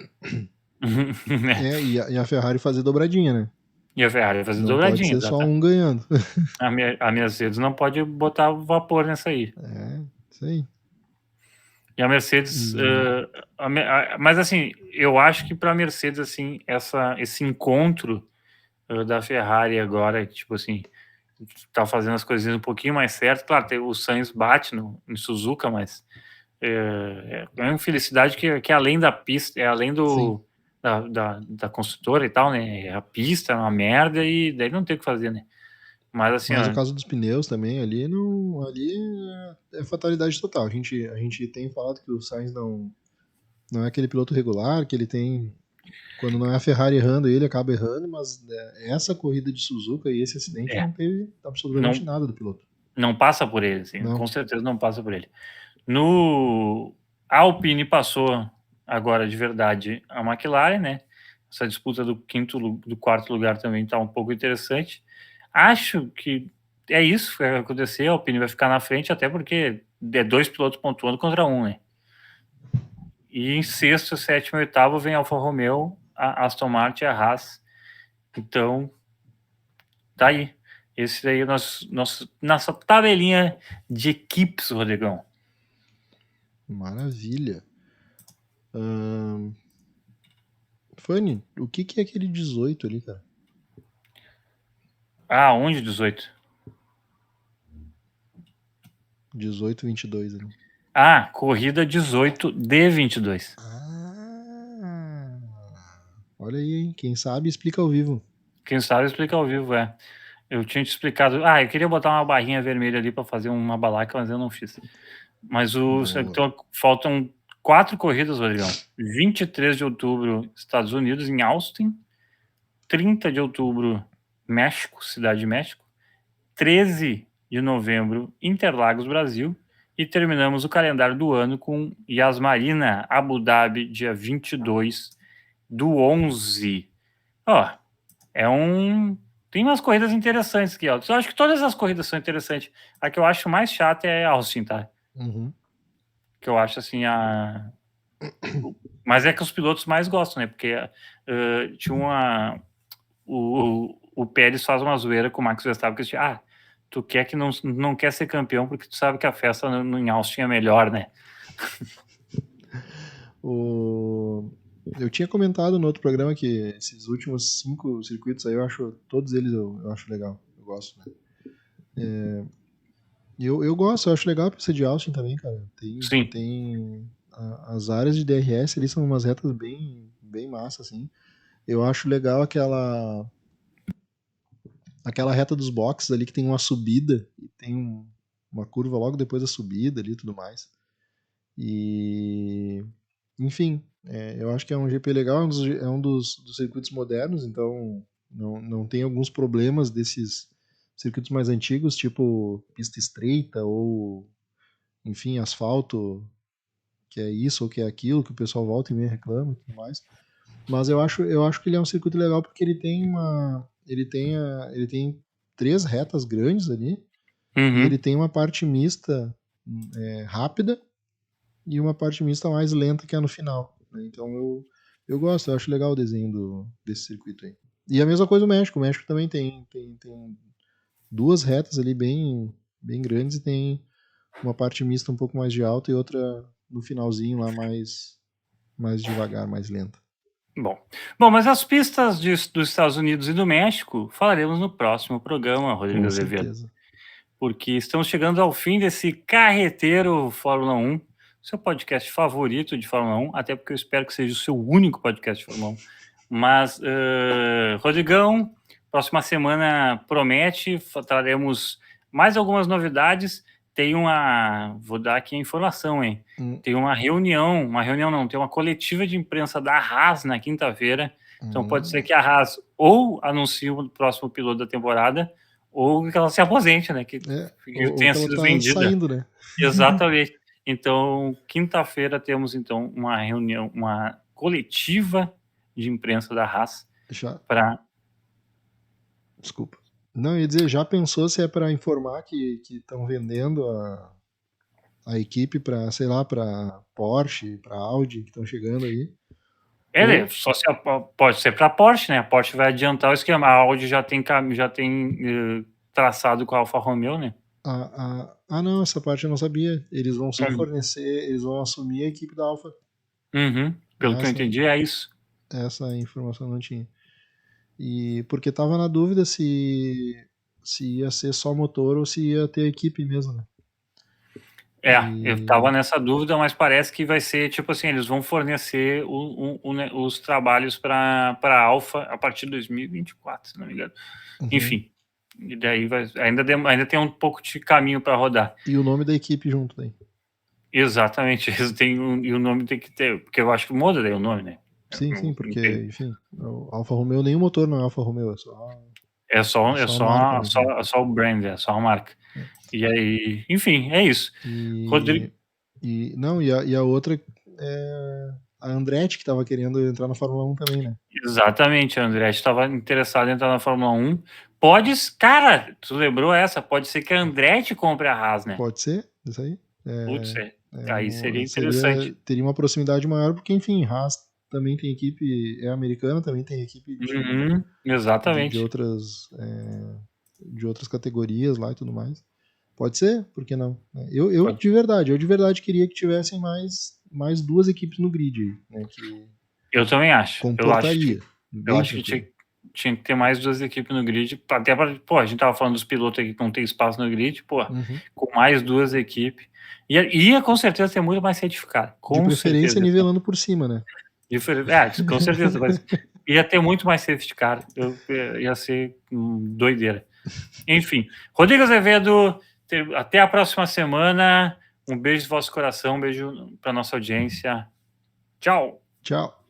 E a Ferrari fazer dobradinha, né? E a Ferrari fazer não dobradinha. Não pode ser só um ganhando. A Mercedes não pode botar vapor nessa aí. Isso aí. E a Mercedes, mas assim, eu acho que para a Mercedes, assim, esse encontro da Ferrari agora, tipo assim, tá fazendo as coisinhas um pouquinho mais certo. Claro, o Sainz bate no Suzuka, mas é uma infelicidade que é além da pista, é além da construtora e tal, né? A pista é uma merda e daí não tem o que fazer, né? Mas assim, Mas o caso dos pneus também, ali é fatalidade total. A gente tem falado que o Sainz não é aquele piloto regular, que ele tem. Quando não é a Ferrari errando, ele acaba errando, mas essa corrida de Suzuka e esse acidente não teve absolutamente não, nada do piloto. não passa por ele, assim, Não. com certeza não passa por ele. A Alpine passou agora de verdade a McLaren, né? Essa disputa do quarto lugar também está um pouco interessante. Acho que é isso que vai acontecer. A Alpine vai ficar na frente, até porque é 2 pilotos pontuando contra 1, né? E em sexto, sétimo e oitavo vem a Alfa Romeo, a Aston Martin e a Haas. Então, tá aí. Esse aí é nossa tabelinha de equipes, Rodrigão. Maravilha. Fanny, o que é aquele 18 ali, cara? Ah, onde 18? 18, 22 ali. Ah, corrida 18 de 22. Olha aí, hein? Quem sabe explica ao vivo. Quem sabe explica ao vivo, é. Eu tinha te explicado. Ah, eu queria botar uma barrinha vermelha ali para fazer uma balaca, mas eu não fiz. Mas então, faltam 4 corridas, Rodrigão. 23 de outubro, Estados Unidos, em Austin. 30 de outubro, México, Cidade de México. 13 de novembro, Interlagos, Brasil. E terminamos o calendário do ano com Yas Marina, Abu Dhabi, dia 22/11. Ó, tem umas corridas interessantes aqui, ó. Eu acho que todas as corridas são interessantes. A que eu acho mais chata é a Austin, tá? Uhum. Que eu acho assim Mas é que os pilotos mais gostam, né? Porque tinha o Pérez faz uma zoeira com o Max Verstappen, que tu quer que não quer ser campeão porque tu sabe que a festa em Austin é melhor, né? Eu tinha comentado no outro programa que esses últimos 5 circuitos aí, todos eles eu acho legal. Eu gosto, né? Eu gosto, eu acho legal a pista de Austin também, cara. Sim. As áreas de DRS ali são umas retas bem, bem massa, assim. Eu acho legal aquela reta dos boxes ali que tem uma subida e tem uma curva logo depois da subida ali e tudo mais. E enfim, eu acho que é um GP legal, é um dos circuitos modernos, então não tem alguns problemas desses circuitos mais antigos, tipo pista estreita ou, enfim, asfalto, que é isso ou que é aquilo, que o pessoal volta e meia reclama e tudo mais. Mas eu acho que ele é um circuito legal porque ele tem 3 retas grandes ali e ele tem uma parte mista rápida e uma parte mista mais lenta que é no final, né? Então eu gosto, eu acho legal o desenho desse circuito aí. E a mesma coisa o México também tem 2 retas ali bem, bem grandes e tem uma parte mista um pouco mais de alta e outra no finalzinho lá mais devagar, mais lenta. Bom, mas as pistas dos Estados Unidos e do México falaremos no próximo programa, Rodrigo Azevedo. Com certeza. Porque estamos chegando ao fim desse Carreteiro Fórmula 1, seu podcast favorito de Fórmula 1, até porque eu espero que seja o seu único podcast de Fórmula 1. Mas, Rodrigão, próxima semana promete, traremos mais algumas novidades. Vou dar aqui a informação, hein? Tem uma reunião não, tem uma coletiva de imprensa da Haas na quinta-feira. Então pode ser que a Haas ou anuncie o próximo piloto da temporada, ou que ela se aposente, né? Que tenha sido vendida. Saindo, né? Exatamente. Então, quinta-feira temos então uma reunião, uma coletiva de imprensa da Haas para. Desculpa. Não, ia dizer, já pensou se é para informar que estão vendendo a equipe para, sei lá, para Porsche, para Audi, que estão chegando aí? Só se pode ser para a Porsche, né? A Porsche vai adiantar o esquema. A Audi já tem traçado com a Alfa Romeo, né? Não, essa parte eu não sabia. Eles vão só fornecer, eles vão assumir a equipe da Alfa. Pelo que eu entendi, é isso. Essa informação não tinha. E porque tava na dúvida se ia ser só motor ou se ia ter equipe mesmo, né? Eu tava nessa dúvida, mas parece que vai ser tipo assim, eles vão fornecer os trabalhos para a Alfa a partir de 2024, se não me engano. Enfim, e daí ainda tem um pouco de caminho para rodar. E o nome da equipe junto daí. Exatamente, e o nome tem que ter, porque eu acho que muda daí o nome, né? Sim, porque, enfim, o Alfa Romeo, nenhum motor não é Alfa Romeo, é só o brand, é só a marca. E aí, enfim, é isso. Rodrigo. E a outra é a Andretti, que estava querendo entrar na Fórmula 1 também, né? Exatamente, a Andretti estava interessada em entrar na Fórmula 1. Cara, tu lembrou essa? Pode ser que a Andretti compre a Haas, né? Pode ser, isso aí. Putz, aí seria interessante. Teria uma proximidade maior, porque, enfim, Haas também tem equipe, é americana, também tem equipe exatamente. de outras categorias lá e tudo mais. Pode ser, por que não? Eu de verdade queria que tivessem mais duas equipes no grid, né? Eu também acho. Comportaria. Eu acho que tinha que ter mais duas equipes no grid, até para, a gente tava falando dos pilotos aqui que não tem espaço no grid, com mais duas equipes. Ia com certeza ter muito mais certificado. De preferência nivelando por cima, né? Com certeza, mas ia ter muito mais safety car. Ia ser doideira. Enfim, Rodrigo Azevedo, até a próxima semana. Um beijo no vosso coração, um beijo para nossa audiência. Tchau. Tchau.